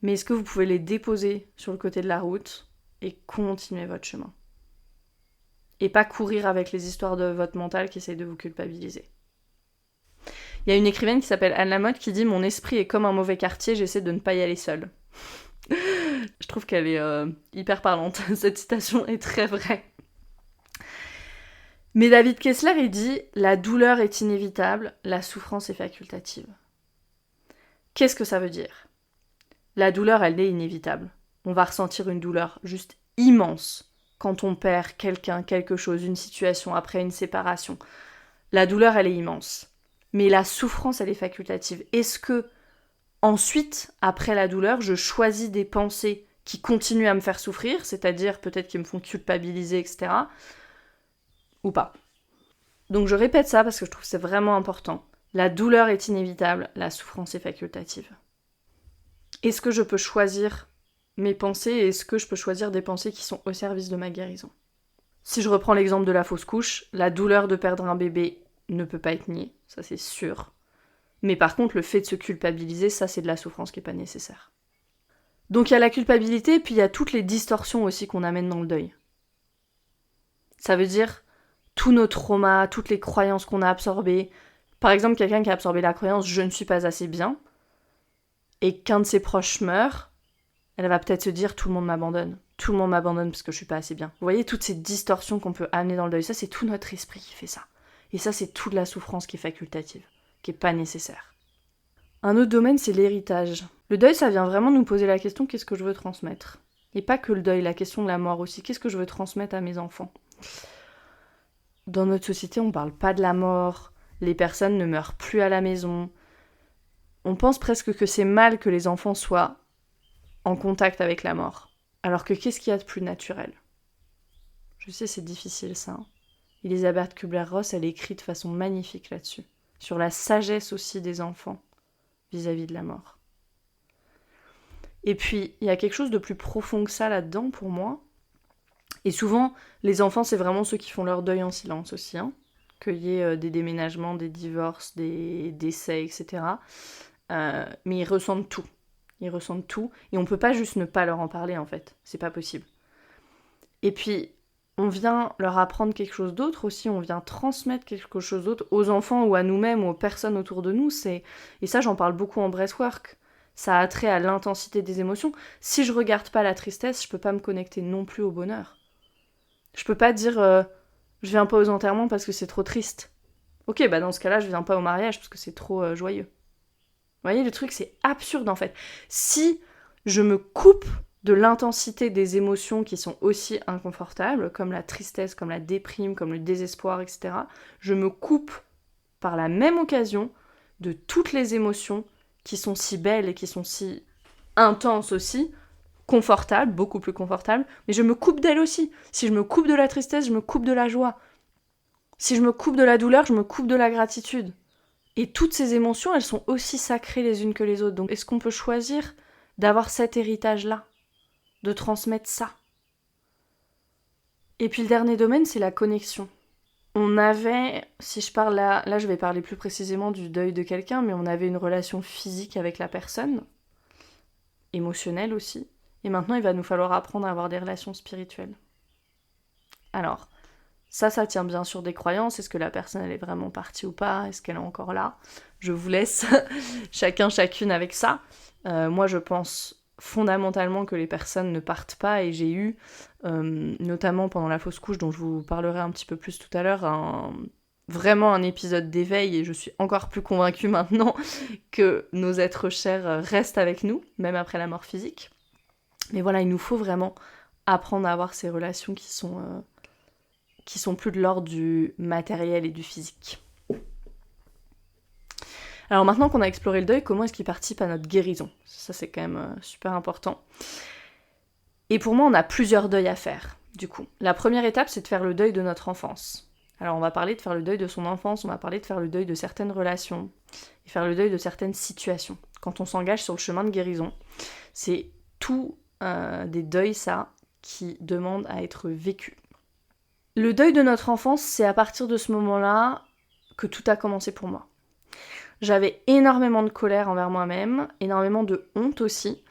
A: Mais est-ce que vous pouvez les déposer sur le côté de la route et continuer votre chemin? Et pas courir avec les histoires de votre mental qui essayent de vous culpabiliser. Il y a une écrivaine qui s'appelle Anne Lamotte qui dit « Mon esprit est comme un mauvais quartier, j'essaie de ne pas y aller seule. » Je trouve qu'elle est hyper parlante. Cette citation est très vraie. Mais David Kessler, il dit « La douleur est inévitable, la souffrance est facultative. » Qu'est-ce que ça veut dire? La douleur, elle est inévitable. On va ressentir une douleur juste immense quand on perd quelqu'un, quelque chose, une situation, après une séparation. La douleur, elle est immense. Mais la souffrance, elle est facultative. Est-ce que, ensuite, après la douleur, je choisis des pensées qui continuent à me faire souffrir, c'est-à-dire peut-être qui me font culpabiliser, etc., ou pas? Donc je répète ça parce que je trouve que c'est vraiment important. La douleur est inévitable, la souffrance est facultative. Est-ce que je peux choisir mes pensées et est-ce que je peux choisir des pensées qui sont au service de ma guérison? Si je reprends l'exemple de la fausse couche, la douleur de perdre un bébé ne peut pas être niée, ça c'est sûr. Mais par contre, le fait de se culpabiliser, ça c'est de la souffrance qui n'est pas nécessaire. Donc il y a la culpabilité, puis il y a toutes les distorsions aussi qu'on amène dans le deuil. Ça veut dire tous nos traumas, toutes les croyances qu'on a absorbées. Par exemple, quelqu'un qui a absorbé la croyance « je ne suis pas assez bien » et qu'un de ses proches meurt, elle va peut-être se dire « tout le monde m'abandonne ». Tout le monde m'abandonne parce que je suis pas assez bien. Vous voyez, toutes ces distorsions qu'on peut amener dans le deuil, ça c'est tout notre esprit qui fait ça. Et ça c'est toute la souffrance qui est facultative, qui est pas nécessaire. Un autre domaine, c'est l'héritage. Le deuil, ça vient vraiment nous poser la question « qu'est-ce que je veux transmettre ?» Et pas que le deuil, la question de la mort aussi. Qu'est-ce que je veux transmettre à mes enfants? Dans notre société, on parle pas de la mort, les personnes ne meurent plus à la maison. On pense presque que c'est mal que les enfants soient en contact avec la mort. Alors que qu'est-ce qu'il y a de plus naturel? Je sais, c'est difficile ça. Elisabeth Kubler-Ross, elle écrit de façon magnifique là-dessus. Sur la sagesse aussi des enfants vis-à-vis de la mort. Et puis, il y a quelque chose de plus profond que ça là-dedans pour moi. Et souvent, les enfants, c'est vraiment ceux qui font leur deuil en silence aussi. Qu'il y ait des déménagements, des divorces, des décès, etc. Mais ils ressentent tout. Ils ressentent tout. Et on peut pas juste ne pas leur en parler, en fait. C'est pas possible. Et puis, on vient leur apprendre quelque chose d'autre aussi. On vient transmettre quelque chose d'autre aux enfants ou à nous-mêmes ou aux personnes autour de nous. Et ça, j'en parle beaucoup en breathwork. Ça a trait à l'intensité des émotions. Si je regarde pas la tristesse, je peux pas me connecter non plus au bonheur. Je peux pas dire je viens pas aux enterrements parce que c'est trop triste. Ok, bah dans ce cas-là, je viens pas au mariage parce que c'est trop joyeux. Vous voyez, le truc, c'est absurde en fait. Si je me coupe de l'intensité des émotions qui sont aussi inconfortables, comme la tristesse, comme la déprime, comme le désespoir, etc., je me coupe par la même occasion de toutes les émotions qui sont si belles et qui sont si intenses aussi, confortables, beaucoup plus confortables, mais je me coupe d'elles aussi. Si je me coupe de la tristesse, je me coupe de la joie. Si je me coupe de la douleur, je me coupe de la gratitude. Et toutes ces émotions, elles sont aussi sacrées les unes que les autres. Donc est-ce qu'on peut choisir d'avoir cet héritage-là, de transmettre ça? Et puis le dernier domaine, c'est la connexion. On avait, si je parle là je vais parler plus précisément du deuil de quelqu'un, mais on avait une relation physique avec la personne, émotionnelle aussi, et maintenant il va nous falloir apprendre à avoir des relations spirituelles. Alors, ça tient bien sûr des croyances, est-ce que la personne elle est vraiment partie ou pas, est-ce qu'elle est encore là? Je vous laisse chacune avec ça. Moi je pense fondamentalement que les personnes ne partent pas, et j'ai eu, notamment pendant la fausse couche dont je vous parlerai un petit peu plus tout à l'heure, vraiment un épisode d'éveil, et je suis encore plus convaincue maintenant que nos êtres chers restent avec nous, même après la mort physique. Mais voilà, il nous faut vraiment apprendre à avoir ces relations qui sont plus de l'ordre du matériel et du physique. Alors maintenant qu'on a exploré le deuil, comment est-ce qu'il participe à notre guérison? Ça c'est quand même super important. Et pour moi, on a plusieurs deuils à faire, du coup. La première étape, c'est de faire le deuil de notre enfance. Alors on va parler de faire le deuil de son enfance, on va parler de faire le deuil de certaines relations, et faire le deuil de certaines situations. Quand on s'engage sur le chemin de guérison, c'est tout des deuils, ça, qui demandent à être vécus. Le deuil de notre enfance, c'est à partir de ce moment-là que tout a commencé pour moi. J'avais énormément de colère envers moi-même, énormément de honte aussi,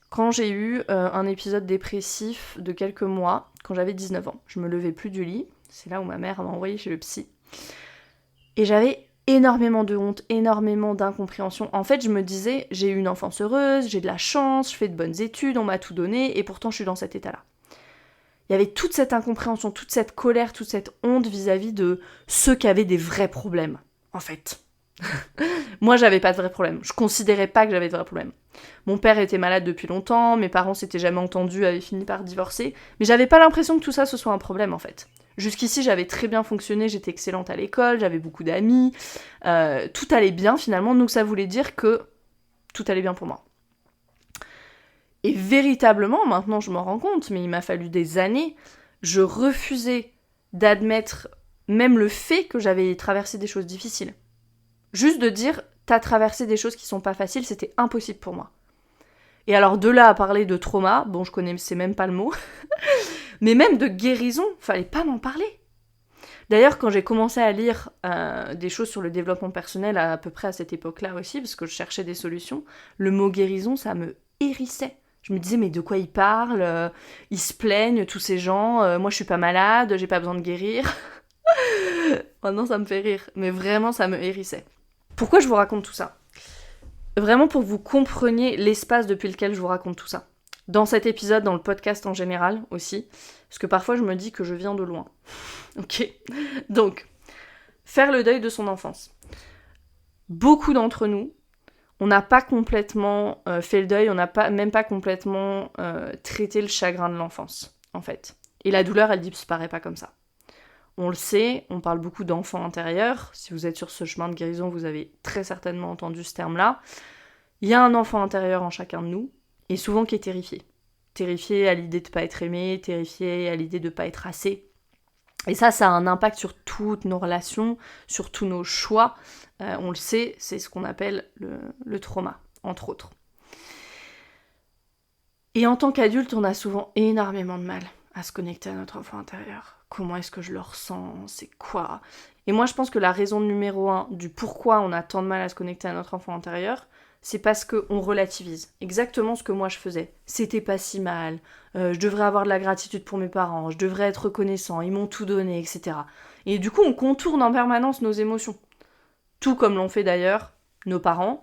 A: quand j'ai eu un épisode dépressif de quelques mois, quand j'avais 19 ans. Je me levais plus du lit, c'est là où ma mère m'a envoyée chez le psy. Et j'avais énormément de honte, énormément d'incompréhension. En fait, je me disais, j'ai eu une enfance heureuse, j'ai de la chance, je fais de bonnes études, on m'a tout donné, et pourtant je suis dans cet état-là. Il y avait toute cette incompréhension, toute cette colère, toute cette honte vis-à-vis de ceux qui avaient des vrais problèmes, en fait. Moi, j'avais pas de vrais problèmes. Je considérais pas que j'avais de vrais problèmes. Mon père était malade depuis longtemps, mes parents s'étaient jamais entendus, avaient fini par divorcer, mais j'avais pas l'impression que tout ça ce soit un problème, en fait. Jusqu'ici, j'avais très bien fonctionné, j'étais excellente à l'école, j'avais beaucoup d'amis, tout allait bien finalement, donc ça voulait dire que tout allait bien pour moi. Et véritablement, maintenant je m'en rends compte, mais il m'a fallu des années, je refusais d'admettre même le fait que j'avais traversé des choses difficiles. Juste de dire, t'as traversé des choses qui sont pas faciles, c'était impossible pour moi. Et alors de là à parler de trauma, bon je connaissais même pas le mot, mais même de guérison, fallait pas m'en parler. D'ailleurs, quand j'ai commencé à lire des choses sur le développement personnel à peu près à cette époque-là aussi, parce que je cherchais des solutions, le mot guérison, ça me hérissait. Je me disais, mais de quoi ils parlent? Ils se plaignent, tous ces gens, moi je suis pas malade, j'ai pas besoin de guérir. Maintenant ça me fait rire, mais vraiment ça me hérissait. Pourquoi je vous raconte tout ça? Vraiment pour que vous compreniez l'espace depuis lequel je vous raconte tout ça. Dans cet épisode, dans le podcast en général aussi, parce que parfois je me dis que je viens de loin. Ok? Donc, faire le deuil de son enfance. Beaucoup d'entre nous, on n'a pas complètement fait le deuil, on n'a même pas complètement traité le chagrin de l'enfance, en fait. Et la douleur, elle disparaît pas comme ça. On le sait, on parle beaucoup d'enfants intérieurs. Si vous êtes sur ce chemin de guérison, vous avez très certainement entendu ce terme-là. Il y a un enfant intérieur en chacun de nous, et souvent qui est terrifié. Terrifié à l'idée de ne pas être aimé, terrifié à l'idée de ne pas être assez. Et ça a un impact sur toutes nos relations, sur tous nos choix. On le sait, c'est ce qu'on appelle le trauma, entre autres. Et en tant qu'adulte, on a souvent énormément de mal à se connecter à notre enfant intérieur. Comment est-ce que je le ressens? C'est quoi? Et moi, je pense que la raison numéro 1 du pourquoi on a tant de mal à se connecter à notre enfant intérieur, c'est parce qu'on relativise. Exactement ce que moi je faisais. C'était pas si mal, je devrais avoir de la gratitude pour mes parents, je devrais être reconnaissant, ils m'ont tout donné, etc. Et du coup, on contourne en permanence nos émotions. Tout comme l'ont fait d'ailleurs nos parents,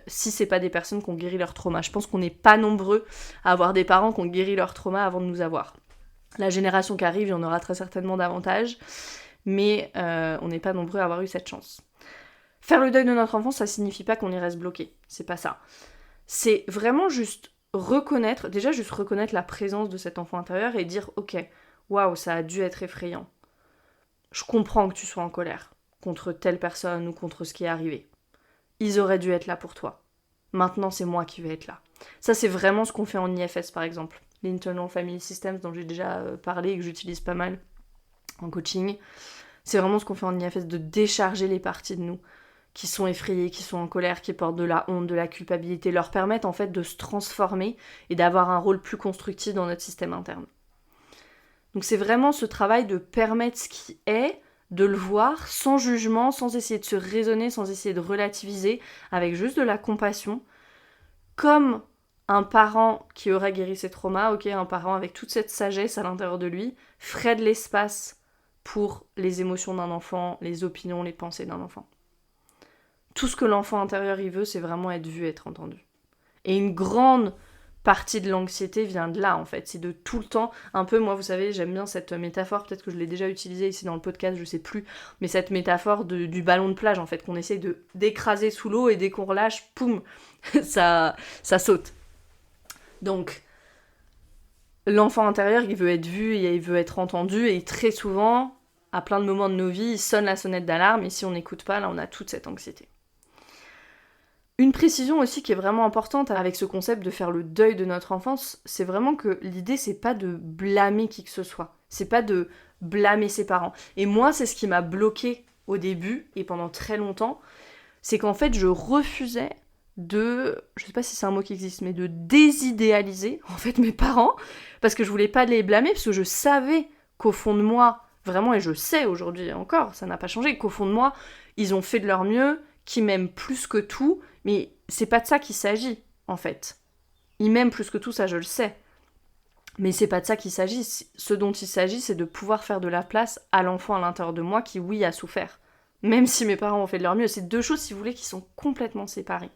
A: si c'est pas des personnes qui ont guéri leur trauma. Je pense qu'on n'est pas nombreux à avoir des parents qui ont guéri leur trauma avant de nous avoir. La génération qui arrive, il y en aura très certainement davantage, mais on n'est pas nombreux à avoir eu cette chance. Faire le deuil de notre enfance, ça signifie pas qu'on y reste bloqué, c'est pas ça. C'est vraiment juste reconnaître la présence de cet enfant intérieur et dire, ok, waouh, ça a dû être effrayant. Je comprends que tu sois en colère contre telle personne ou contre ce qui est arrivé. Ils auraient dû être là pour toi. Maintenant, c'est moi qui vais être là. Ça, c'est vraiment ce qu'on fait en IFS, par exemple. L'Internal Family Systems, dont j'ai déjà parlé et que j'utilise pas mal en coaching. C'est vraiment ce qu'on fait en IFS, de décharger les parties de nous qui sont effrayées, qui sont en colère, qui portent de la honte, de la culpabilité, leur permettent en fait de se transformer et d'avoir un rôle plus constructif dans notre système interne. Donc c'est vraiment ce travail de permettre ce qui est, de le voir sans jugement, sans essayer de se raisonner, sans essayer de relativiser, avec juste de la compassion, comme un parent qui aurait guéri ses traumas, un parent avec toute cette sagesse à l'intérieur de lui, ferait de l'espace pour les émotions d'un enfant, les opinions, les pensées d'un enfant. Tout ce que l'enfant intérieur il veut, c'est vraiment être vu, être entendu. Et une grande partie de l'anxiété vient de là, en fait. C'est de tout le temps, un peu, moi, vous savez, j'aime bien cette métaphore, peut-être que je l'ai déjà utilisée ici dans le podcast, je sais plus, mais cette métaphore du ballon de plage, en fait, qu'on essaye d'écraser sous l'eau, et dès qu'on relâche, poum, ça saute. Donc, l'enfant intérieur, il veut être vu, et il veut être entendu, et très souvent, à plein de moments de nos vies, il sonne la sonnette d'alarme, et si on n'écoute pas, là, on a toute cette anxiété. Une précision aussi qui est vraiment importante avec ce concept de faire le deuil de notre enfance, c'est vraiment que l'idée, c'est pas de blâmer qui que ce soit. C'est pas de blâmer ses parents. Et moi, c'est ce qui m'a bloquée au début, et pendant très longtemps, c'est qu'en fait, je refusais je sais pas si c'est un mot qui existe, mais de désidéaliser, en fait, mes parents, parce que je voulais pas les blâmer, parce que je savais qu'au fond de moi, vraiment, et je sais aujourd'hui encore, ça n'a pas changé, qu'au fond de moi, ils ont fait de leur mieux, qu'ils m'aiment plus que tout, mais c'est pas de ça qu'il s'agit, en fait. Ils m'aiment plus que tout, ça je le sais. Mais c'est pas de ça qu'il s'agit. Ce dont il s'agit, c'est de pouvoir faire de la place à l'enfant à l'intérieur de moi qui, oui, a souffert. Même si mes parents ont fait de leur mieux. C'est deux choses, si vous voulez, qui sont complètement séparées.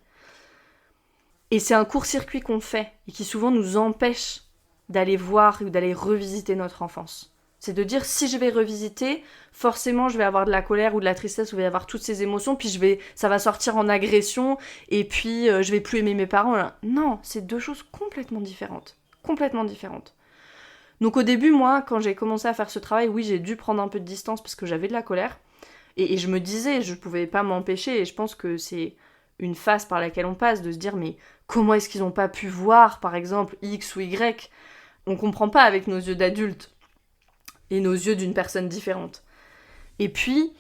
A: Et c'est un court-circuit qu'on fait, et qui souvent nous empêche d'aller voir ou d'aller revisiter notre enfance. C'est de dire, si je vais revisiter, forcément je vais avoir de la colère ou de la tristesse, ou il va y avoir toutes ces émotions, puis ça va sortir en agression, et puis je vais plus aimer mes parents. Non, c'est deux choses complètement différentes. Complètement différentes. Donc au début, moi, quand j'ai commencé à faire ce travail, oui, j'ai dû prendre un peu de distance parce que j'avais de la colère. Et je me disais, je pouvais pas m'empêcher, et je pense que c'est une phase par laquelle on passe, de se dire, mais comment est-ce qu'ils n'ont pas pu voir, par exemple, X ou Y ? On comprend pas avec nos yeux d'adultes et nos yeux d'une personne différente. Et puis,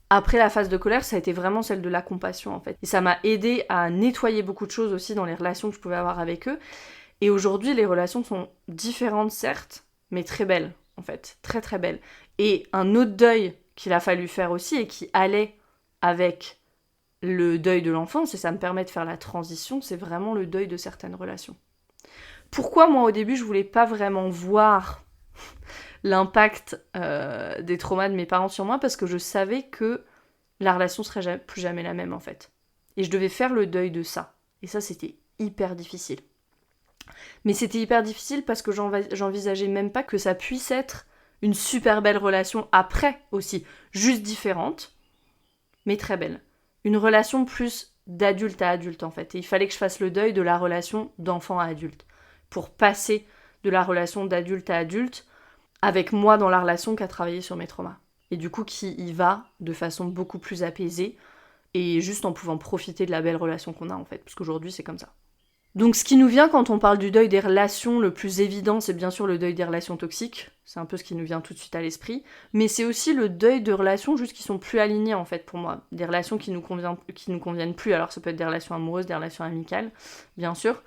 A: après la phase de colère, ça a été vraiment celle de la compassion, en fait. Et ça m'a aidé à nettoyer beaucoup de choses aussi dans les relations que je pouvais avoir avec eux. Et aujourd'hui, les relations sont différentes, certes, mais très belles, en fait. Très, très belles. Et un autre deuil qu'il a fallu faire aussi, et qui allait avec le deuil de l'enfance, et ça me permet de faire la transition, c'est vraiment le deuil de certaines relations. Pourquoi, moi, au début, je voulais pas vraiment voir l'impact des traumas de mes parents sur moi, parce que je savais que la relation serait plus jamais la même, en fait. Et je devais faire le deuil de ça. Et ça, c'était hyper difficile. Mais c'était hyper difficile parce que j'envisageais même pas que ça puisse être une super belle relation après aussi. Juste différente, mais très belle. Une relation plus d'adulte à adulte, en fait. Et il fallait que je fasse le deuil de la relation d'enfant à adulte. Pour passer de la relation d'adulte à adulte avec moi dans la relation qui a travaillé sur mes traumas. Et du coup, qui y va de façon beaucoup plus apaisée et juste en pouvant profiter de la belle relation qu'on a, en fait. Parce qu'aujourd'hui, c'est comme ça. Donc ce qui nous vient quand on parle du deuil des relations, le plus évident, c'est bien sûr le deuil des relations toxiques. C'est un peu ce qui nous vient tout de suite à l'esprit. Mais c'est aussi le deuil de relations juste qui sont plus alignées, en fait, pour moi. Des relations qui nous conviennent plus. Alors ça peut être des relations amoureuses, des relations amicales, bien sûr.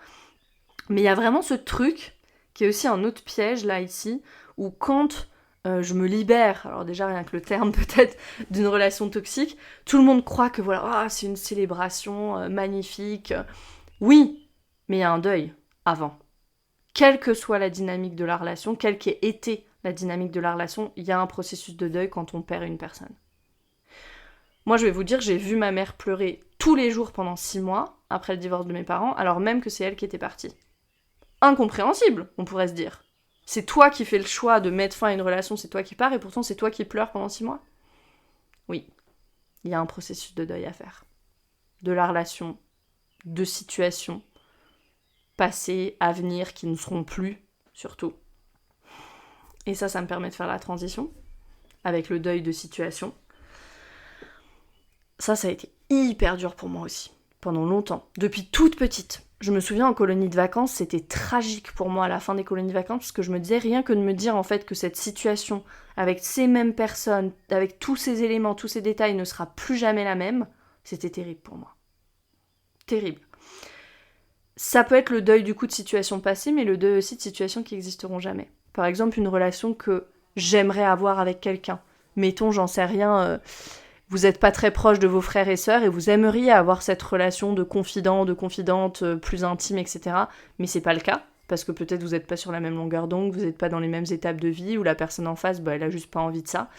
A: Mais il y a vraiment ce truc, qui est aussi un autre piège, là, ici, où quand je me libère, alors déjà rien que le terme peut-être, d'une relation toxique, tout le monde croit que voilà, c'est une célébration magnifique. Oui, mais il y a un deuil avant. Quelle que soit la dynamique de la relation, quelle qu'ait été la dynamique de la relation, il y a un processus de deuil quand on perd une personne. Moi, je vais vous dire, j'ai vu ma mère pleurer tous les jours pendant 6 mois, après le divorce de mes parents, alors même que c'est elle qui était partie. Incompréhensible, on pourrait se dire. C'est toi qui fais le choix de mettre fin à une relation, c'est toi qui pars, et pourtant c'est toi qui pleures pendant 6 mois. Oui, il y a un processus de deuil à faire. De la relation, de situations, passées, à venir, qui ne seront plus, surtout. Et ça me permet de faire la transition, avec le deuil de situation. Ça a été hyper dur pour moi aussi, pendant longtemps, depuis toute petite. Je me souviens en colonie de vacances, c'était tragique pour moi à la fin des colonies de vacances, parce que je me disais, rien que de me dire en fait que cette situation, avec ces mêmes personnes, avec tous ces éléments, tous ces détails, ne sera plus jamais la même, c'était terrible pour moi. Terrible. Ça peut être le deuil du coup de situations passées, mais le deuil aussi de situations qui n'existeront jamais. Par exemple, une relation que j'aimerais avoir avec quelqu'un, mettons, j'en sais rien, vous n'êtes pas très proche de vos frères et sœurs et vous aimeriez avoir cette relation de confident, de confidente, plus intime, etc. Mais c'est pas le cas, parce que peut-être vous n'êtes pas sur la même longueur d'onde, vous n'êtes pas dans les mêmes étapes de vie, ou la personne en face, elle a juste pas envie de ça.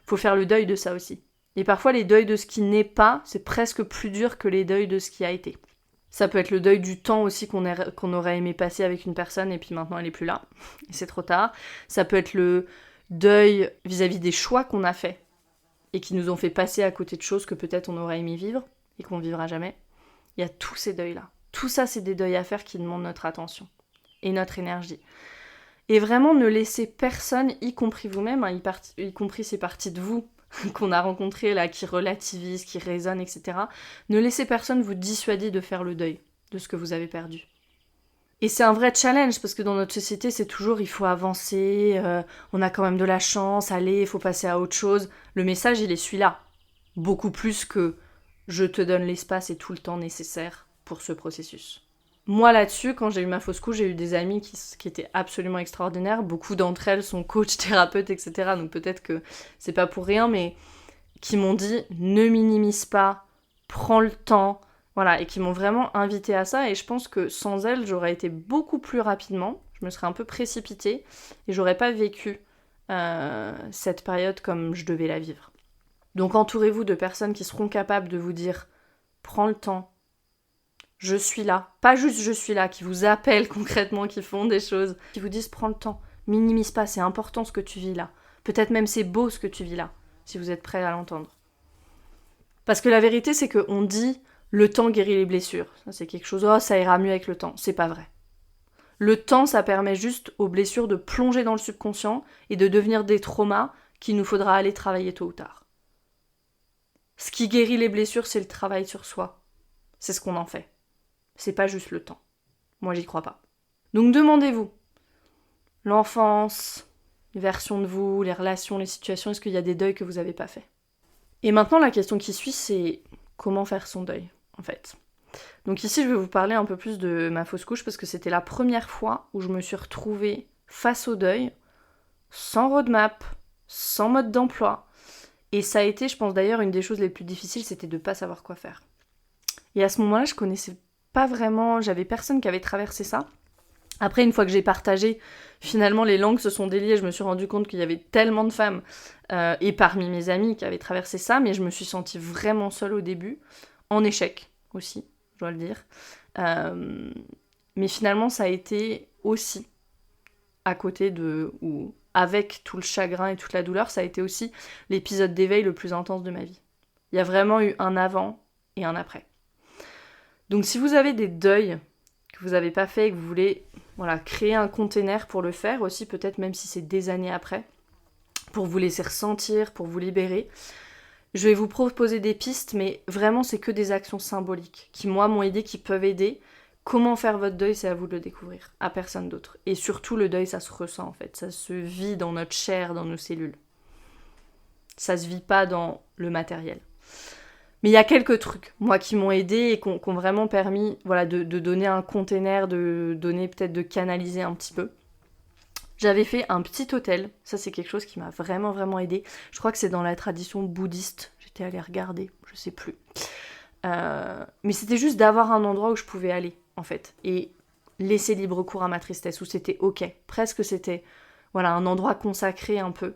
A: Faut faire le deuil de ça aussi. Et parfois, les deuils de ce qui n'est pas, c'est presque plus dur que les deuils de ce qui a été. Ça peut être le deuil du temps aussi qu'on aurait aimé passer avec une personne et puis maintenant elle est plus là, et c'est trop tard. Ça peut être le deuil vis-à-vis des choix qu'on a faits et qui nous ont fait passer à côté de choses que peut-être on aurait aimé vivre et qu'on ne vivra jamais. Il y a tous ces deuils-là. Tout ça, c'est des deuils à faire qui demandent notre attention et notre énergie. Et vraiment, ne laissez personne, y compris vous-même, y compris ces parties de vous qu'on a rencontrées là, qui relativisent, qui résonnent, etc. Ne laissez personne vous dissuader de faire le deuil de ce que vous avez perdu. Et c'est un vrai challenge, parce que dans notre société, c'est toujours il faut avancer, on a quand même de la chance, allez, il faut passer à autre chose. Le message, il est celui-là. Beaucoup plus que je te donne l'espace et tout le temps nécessaire pour ce processus. Moi, là-dessus, quand j'ai eu ma fausse couche, j'ai eu des amies qui étaient absolument extraordinaires. Beaucoup d'entre elles sont coachs, thérapeutes, etc. Donc peut-être que c'est pas pour rien, mais qui m'ont dit ne minimise pas, prends le temps, voilà, et qui m'ont vraiment invitée à ça. Et je pense que sans elles, j'aurais été beaucoup plus rapidement. Je me serais un peu précipitée et j'aurais pas vécu cette période comme je devais la vivre. Donc entourez-vous de personnes qui seront capables de vous dire prends le temps. Je suis là, pas juste je suis là, qui vous appellent concrètement, qui font des choses, qui vous disent prends le temps, minimise pas, c'est important ce que tu vis là. Peut-être même c'est beau ce que tu vis là, si vous êtes prêt à l'entendre. Parce que la vérité, c'est qu'on dit le temps guérit les blessures. Ça, c'est quelque chose, ça ira mieux avec le temps. C'est pas vrai. Le temps, ça permet juste aux blessures de plonger dans le subconscient et de devenir des traumas qu'il nous faudra aller travailler tôt ou tard. Ce qui guérit les blessures, c'est le travail sur soi. C'est ce qu'on en fait. C'est pas juste le temps. Moi, j'y crois pas. Donc demandez-vous, l'enfance, les versions de vous, les relations, les situations, est-ce qu'il y a des deuils que vous n'avez pas fait ? Et maintenant, la question qui suit, c'est comment faire son deuil, en fait. Donc ici, je vais vous parler un peu plus de ma fausse couche, parce que c'était la première fois où je me suis retrouvée face au deuil, sans roadmap, sans mode d'emploi. Et ça a été, je pense d'ailleurs, une des choses les plus difficiles, c'était de ne pas savoir quoi faire. Et à ce moment-là, je connaissais pas vraiment, j'avais personne qui avait traversé ça. Après, une fois que j'ai partagé, finalement, les langues se sont déliées. Je me suis rendu compte qu'il y avait tellement de femmes, et parmi mes amis, qui avaient traversé ça, mais je me suis sentie vraiment seule au début, en échec aussi, je dois le dire. Mais finalement, ça a été aussi, à côté de, ou avec tout le chagrin et toute la douleur, ça a été aussi l'épisode d'éveil le plus intense de ma vie. Il y a vraiment eu un avant et un après. Donc si vous avez des deuils que vous n'avez pas fait et que vous voulez créer un container pour le faire aussi, peut-être même si c'est des années après, pour vous laisser ressentir, pour vous libérer, je vais vous proposer des pistes, mais vraiment c'est que des actions symboliques qui moi m'ont aidé, qui peuvent aider. Comment faire votre deuil, c'est à vous de le découvrir, à personne d'autre. Et surtout le deuil, ça se ressent en fait, ça se vit dans notre chair, dans nos cellules. Ça se vit pas dans le matériel. Mais il y a quelques trucs, moi, qui m'ont aidé et qui ont vraiment permis de donner un container, de donner peut-être de canaliser un petit peu. J'avais fait un petit hôtel, ça c'est quelque chose qui m'a vraiment vraiment aidé. Je crois que c'est dans la tradition bouddhiste, j'étais allée regarder, je sais plus. Mais c'était juste d'avoir un endroit où je pouvais aller, en fait, et laisser libre cours à ma tristesse, où c'était ok. Presque c'était un endroit consacré un peu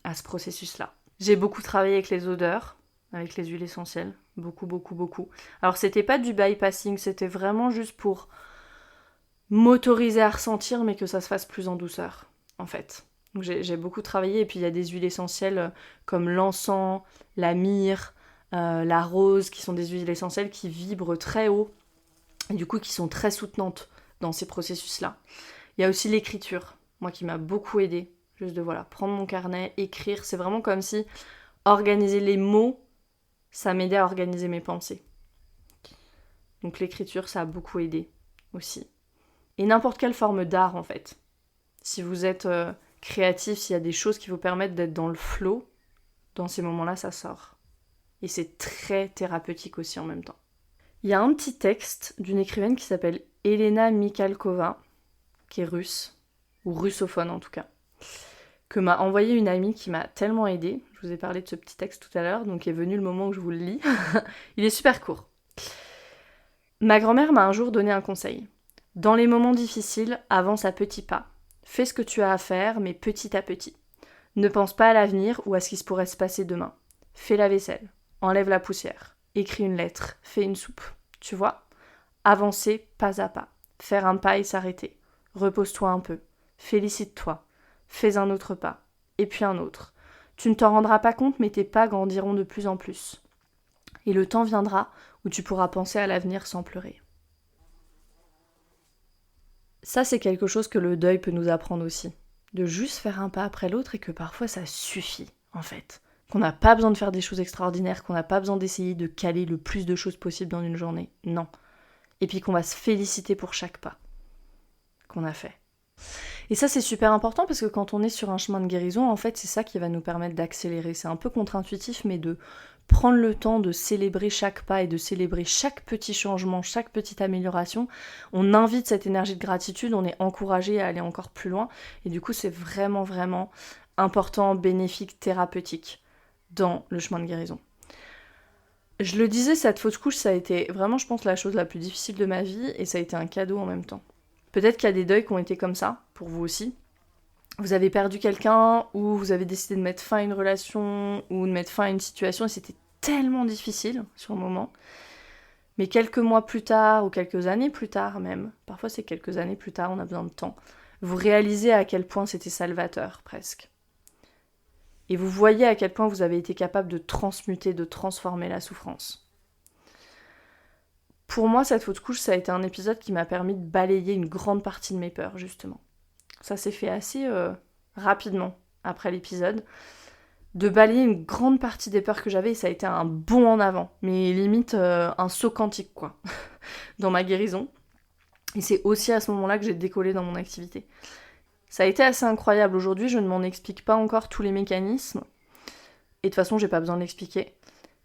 A: à ce processus-là. J'ai beaucoup travaillé avec les odeurs, avec les huiles essentielles, beaucoup, beaucoup, beaucoup. Alors c'était pas du bypassing, c'était vraiment juste pour m'autoriser à ressentir, mais que ça se fasse plus en douceur, en fait. Donc j'ai beaucoup travaillé, et puis il y a des huiles essentielles comme l'encens, la myrrhe, la rose, qui sont des huiles essentielles qui vibrent très haut, et du coup qui sont très soutenantes dans ces processus-là. Il y a aussi l'écriture, moi qui m'a beaucoup aidée, juste de prendre mon carnet, écrire, c'est vraiment comme si organiser les mots, ça m'aidait à organiser mes pensées. Donc l'écriture, ça a beaucoup aidé aussi. Et n'importe quelle forme d'art, en fait. Si vous êtes créatif, s'il y a des choses qui vous permettent d'être dans le flow, dans ces moments-là, ça sort. Et c'est très thérapeutique aussi en même temps. Il y a un petit texte d'une écrivaine qui s'appelle Elena Mikhalkova, qui est russe, ou russophone en tout cas, que m'a envoyé une amie qui m'a tellement aidée. Je vous ai parlé de ce petit texte tout à l'heure, donc est venu le moment où je vous le lis. Il est super court. Ma grand-mère m'a un jour donné un conseil. Dans les moments difficiles, avance à petits pas. Fais ce que tu as à faire, mais petit à petit. Ne pense pas à l'avenir ou à ce qui pourrait se passer demain. Fais la vaisselle, enlève la poussière, écris une lettre, fais une soupe. Tu vois ? Avancer pas à pas. Faire un pas et s'arrêter. Repose-toi un peu. Félicite-toi. Fais un autre pas. Et puis un autre. Tu ne t'en rendras pas compte, mais tes pas grandiront de plus en plus. Et le temps viendra où tu pourras penser à l'avenir sans pleurer. Ça, c'est quelque chose que le deuil peut nous apprendre aussi. De juste faire un pas après l'autre et que parfois ça suffit, en fait. Qu'on n'a pas besoin de faire des choses extraordinaires, qu'on n'a pas besoin d'essayer de caler le plus de choses possible dans une journée. Non. Et puis qu'on va se féliciter pour chaque pas qu'on a fait. Et ça, c'est super important parce que quand on est sur un chemin de guérison, en fait, c'est ça qui va nous permettre d'accélérer. C'est un peu contre-intuitif, mais de prendre le temps de célébrer chaque pas et de célébrer chaque petit changement, chaque petite amélioration. On invite cette énergie de gratitude, on est encouragé à aller encore plus loin. Et du coup, c'est vraiment, vraiment important, bénéfique, thérapeutique dans le chemin de guérison. Je le disais, cette fausse couche, ça a été vraiment, je pense, la chose la plus difficile de ma vie et ça a été un cadeau en même temps. Peut-être qu'il y a des deuils qui ont été comme ça, pour vous aussi. Vous avez perdu quelqu'un, ou vous avez décidé de mettre fin à une relation, ou de mettre fin à une situation, et c'était tellement difficile sur le moment. Mais quelques mois plus tard, ou quelques années plus tard même, parfois c'est quelques années plus tard, on a besoin de temps, vous réalisez à quel point c'était salvateur, presque. Et vous voyez à quel point vous avez été capable de transmuter, de transformer la souffrance. Pour moi, cette fausse couche, ça a été un épisode qui m'a permis de balayer une grande partie de mes peurs, justement. Ça s'est fait assez rapidement après l'épisode. De balayer une grande partie des peurs que j'avais, et ça a été un bond en avant. Mais limite un saut quantique, quoi, dans ma guérison. Et c'est aussi à ce moment-là que j'ai décollé dans mon activité. Ça a été assez incroyable. Aujourd'hui, je ne m'en explique pas encore tous les mécanismes. Et de toute façon, j'ai pas besoin de l'expliquer.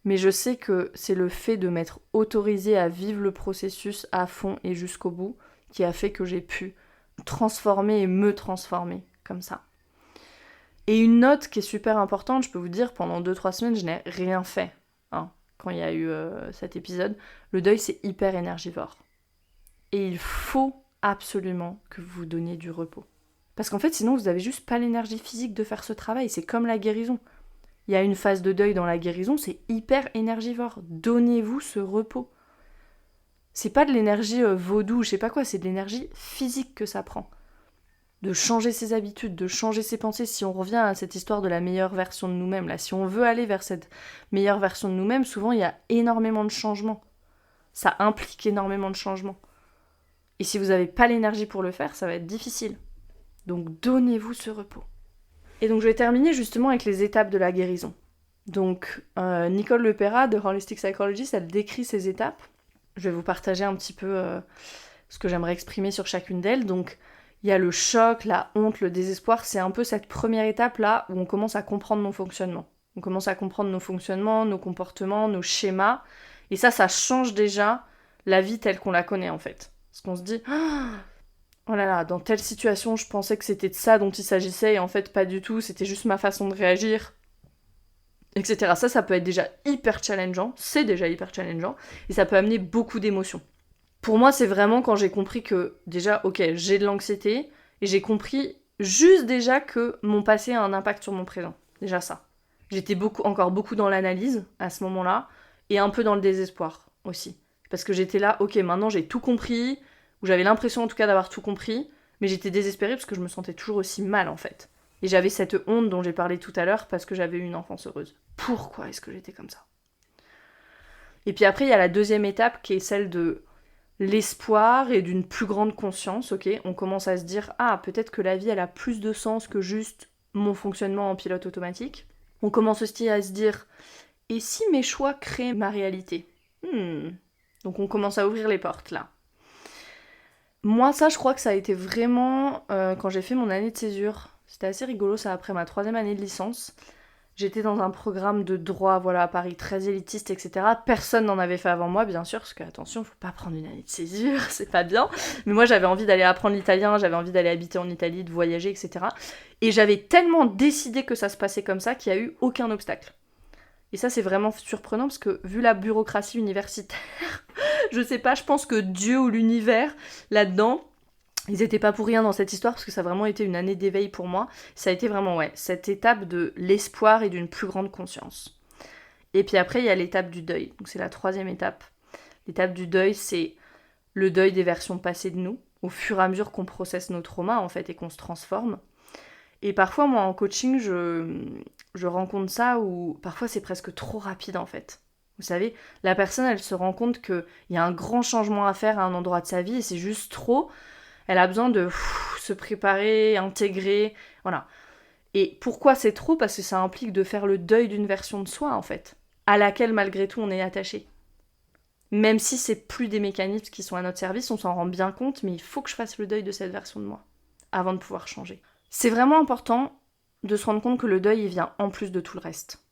A: Mais je sais que c'est le fait de m'être autorisée à vivre le processus à fond et jusqu'au bout qui a fait que j'ai pu transformer et me transformer comme ça. Et une note qui est super importante, je peux vous dire, pendant 2-3 semaines, je n'ai rien fait. Quand il y a eu cet épisode, le deuil, c'est hyper énergivore. Et il faut absolument que vous vous donniez du repos. Parce qu'en fait, sinon, vous n'avez juste pas l'énergie physique de faire ce travail. C'est comme la guérison. Il y a une phase de deuil dans la guérison, c'est hyper énergivore. Donnez-vous ce repos. C'est pas de l'énergie vaudou, je sais pas quoi, c'est de l'énergie physique que ça prend. De changer ses habitudes, de changer ses pensées. Si on revient à cette histoire de la meilleure version de nous-mêmes, là, si on veut aller vers cette meilleure version de nous-mêmes, souvent il y a énormément de changements. Ça implique énormément de changements. Et si vous n'avez pas l'énergie pour le faire, ça va être difficile. Donc donnez-vous ce repos. Et donc je vais terminer justement avec les étapes de la guérison. Donc Nicole Lepera de Holistic Psychologist, elle décrit ces étapes. Je vais vous partager un petit peu ce que j'aimerais exprimer sur chacune d'elles. Donc il y a le choc, la honte, le désespoir. C'est un peu cette première étape là où on commence à comprendre nos fonctionnements. On commence à comprendre nos fonctionnements, nos comportements, nos schémas. Et ça change déjà la vie telle qu'on la connaît en fait. Parce qu'on se dit... Oh là là, dans telle situation, je pensais que c'était de ça dont il s'agissait, et en fait, pas du tout, c'était juste ma façon de réagir, etc. Ça peut être déjà hyper challengeant, c'est déjà hyper challengeant, et ça peut amener beaucoup d'émotions. Pour moi, c'est vraiment quand j'ai compris que, déjà, ok, j'ai de l'anxiété, et j'ai compris juste déjà que mon passé a un impact sur mon présent. Déjà ça. J'étais encore beaucoup dans l'analyse, à ce moment-là, et un peu dans le désespoir, aussi. Parce que j'étais là, ok, maintenant j'ai tout compris... où j'avais l'impression en tout cas d'avoir tout compris, mais j'étais désespérée parce que je me sentais toujours aussi mal en fait. Et j'avais cette honte dont j'ai parlé tout à l'heure parce que j'avais eu une enfance heureuse. Pourquoi est-ce que j'étais comme ça ? Et puis après, il y a la deuxième étape qui est celle de l'espoir et d'une plus grande conscience, ok ? On commence à se dire, peut-être que la vie, elle a plus de sens que juste mon fonctionnement en pilote automatique. On commence aussi à se dire, et si mes choix créent ma réalité ? Donc on commence à ouvrir les portes là. Moi, ça, je crois que ça a été vraiment quand j'ai fait mon année de césure. C'était assez rigolo, ça, après ma 3e année de licence. J'étais dans un programme de droit, voilà, à Paris, très élitiste, etc. Personne n'en avait fait avant moi, bien sûr, parce que, attention, faut pas prendre une année de césure, c'est pas bien. Mais moi, j'avais envie d'aller apprendre l'italien, j'avais envie d'aller habiter en Italie, de voyager, etc. Et j'avais tellement décidé que ça se passait comme ça qu'il y a eu aucun obstacle. Et ça, c'est vraiment surprenant, parce que, vu la bureaucratie universitaire, je sais pas, je pense que Dieu ou l'univers, là-dedans, ils étaient pas pour rien dans cette histoire parce que ça a vraiment été une année d'éveil pour moi. Ça a été vraiment, cette étape de l'espoir et d'une plus grande conscience. Et puis après, il y a l'étape du deuil. Donc c'est la 3e étape. L'étape du deuil, c'est le deuil des versions passées de nous, au fur et à mesure qu'on processe nos traumas, en fait, et qu'on se transforme. Et parfois, moi, en coaching, je rencontre ça où parfois c'est presque trop rapide, en fait. Vous savez, la personne, elle se rend compte qu'il y a un grand changement à faire à un endroit de sa vie et c'est juste trop. Elle a besoin de se préparer, intégrer, voilà. Et pourquoi c'est trop ? Parce que ça implique de faire le deuil d'une version de soi, en fait, à laquelle, malgré tout, on est attaché. Même si c'est plus des mécanismes qui sont à notre service, on s'en rend bien compte, mais il faut que je fasse le deuil de cette version de moi, avant de pouvoir changer. C'est vraiment important de se rendre compte que le deuil, il vient en plus de tout le reste.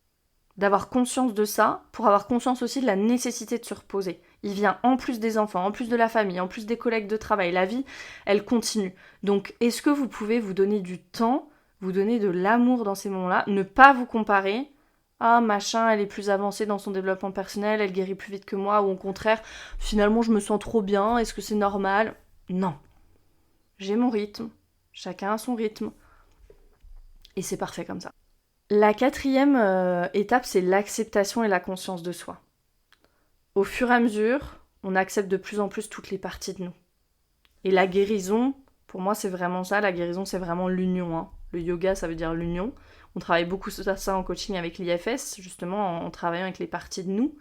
A: D'avoir conscience de ça, pour avoir conscience aussi de la nécessité de se reposer. Il vient en plus des enfants, en plus de la famille, en plus des collègues de travail. La vie, elle continue. Donc, est-ce que vous pouvez vous donner du temps, vous donner de l'amour dans ces moments-là, ne pas vous comparer ? Ah, machin, elle est plus avancée dans son développement personnel, elle guérit plus vite que moi, ou au contraire, finalement, je me sens trop bien, est-ce que c'est normal ? Non. J'ai mon rythme, chacun a son rythme, et c'est parfait comme ça. La 4e étape, c'est l'acceptation et la conscience de soi. Au fur et à mesure, on accepte de plus en plus toutes les parties de nous. Et la guérison, pour moi, c'est vraiment ça. La guérison, c'est vraiment l'union. Hein. Le yoga, ça veut dire l'union. On travaille beaucoup sur ça en coaching avec l'IFS, justement, en travaillant avec les parties de nous.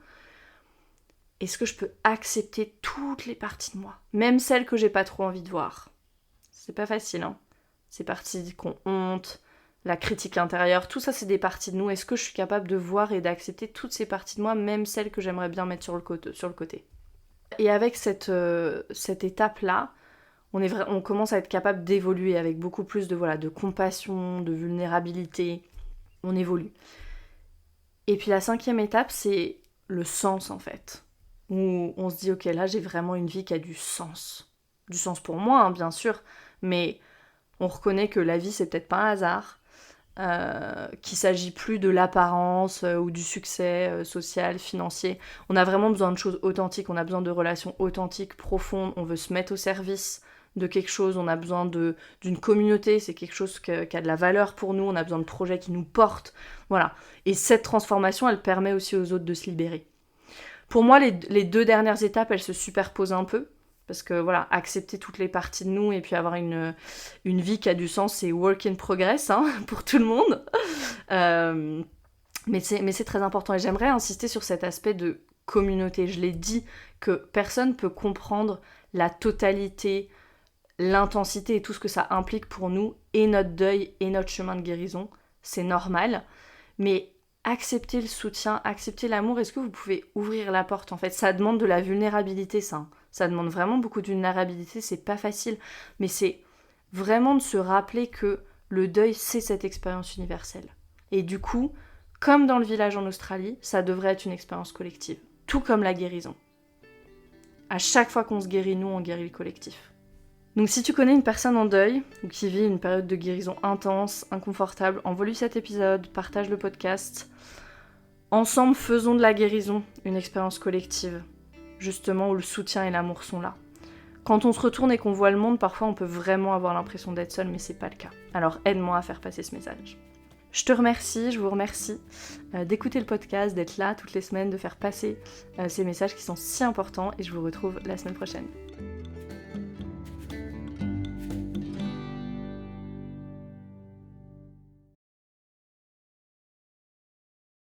A: Est-ce que je peux accepter toutes les parties de moi ? Même celles que j'ai pas trop envie de voir. C'est pas facile, hein. Ces parties qui ont honte, la critique intérieure, tout ça c'est des parties de nous. Est-ce que je suis capable de voir et d'accepter toutes ces parties de moi, même celles que j'aimerais bien mettre sur le côté ? Et avec cette étape-là, on commence à être capable d'évoluer avec beaucoup plus de compassion, de vulnérabilité. On évolue. Et puis la 5e étape, c'est le sens en fait. Où on se dit, ok, là j'ai vraiment une vie qui a du sens. Du sens pour moi, hein, bien sûr, mais on reconnaît que la vie c'est peut-être pas un hasard. Qu'il ne s'agit plus de l'apparence ou du succès social, financier. On a vraiment besoin de choses authentiques, on a besoin de relations authentiques, profondes, on veut se mettre au service de quelque chose, on a besoin d'une communauté, c'est quelque chose qui a de la valeur pour nous, on a besoin de projets qui nous portent, voilà. Et cette transformation, elle permet aussi aux autres de se libérer. Pour moi, les 2 dernières étapes, elles se superposent un peu, parce que voilà, accepter toutes les parties de nous et puis avoir une vie qui a du sens, c'est work in progress hein, pour tout le monde. Mais c'est très important et j'aimerais insister sur cet aspect de communauté. Je l'ai dit que personne ne peut comprendre la totalité, l'intensité et tout ce que ça implique pour nous et notre deuil et notre chemin de guérison. C'est normal, mais accepter le soutien, accepter l'amour, est-ce que vous pouvez ouvrir la porte en fait ? Ça demande de la vulnérabilité ça. Ça demande vraiment beaucoup de vulnérabilité, c'est pas facile, mais c'est vraiment de se rappeler que le deuil, c'est cette expérience universelle. Et du coup, comme dans le village en Australie, ça devrait être une expérience collective, tout comme la guérison. À chaque fois qu'on se guérit, nous, on guérit le collectif. Donc si tu connais une personne en deuil, ou qui vit une période de guérison intense, inconfortable, envoie-lui cet épisode, partage le podcast. Ensemble, faisons de la guérison une expérience collective. Justement où le soutien et l'amour sont là. Quand on se retourne et qu'on voit le monde, parfois on peut vraiment avoir l'impression d'être seul, mais c'est pas le cas. Alors aide-moi à faire passer ce message. Je te remercie, je vous remercie d'écouter le podcast, d'être là toutes les semaines, de faire passer ces messages qui sont si importants et je vous retrouve la semaine prochaine.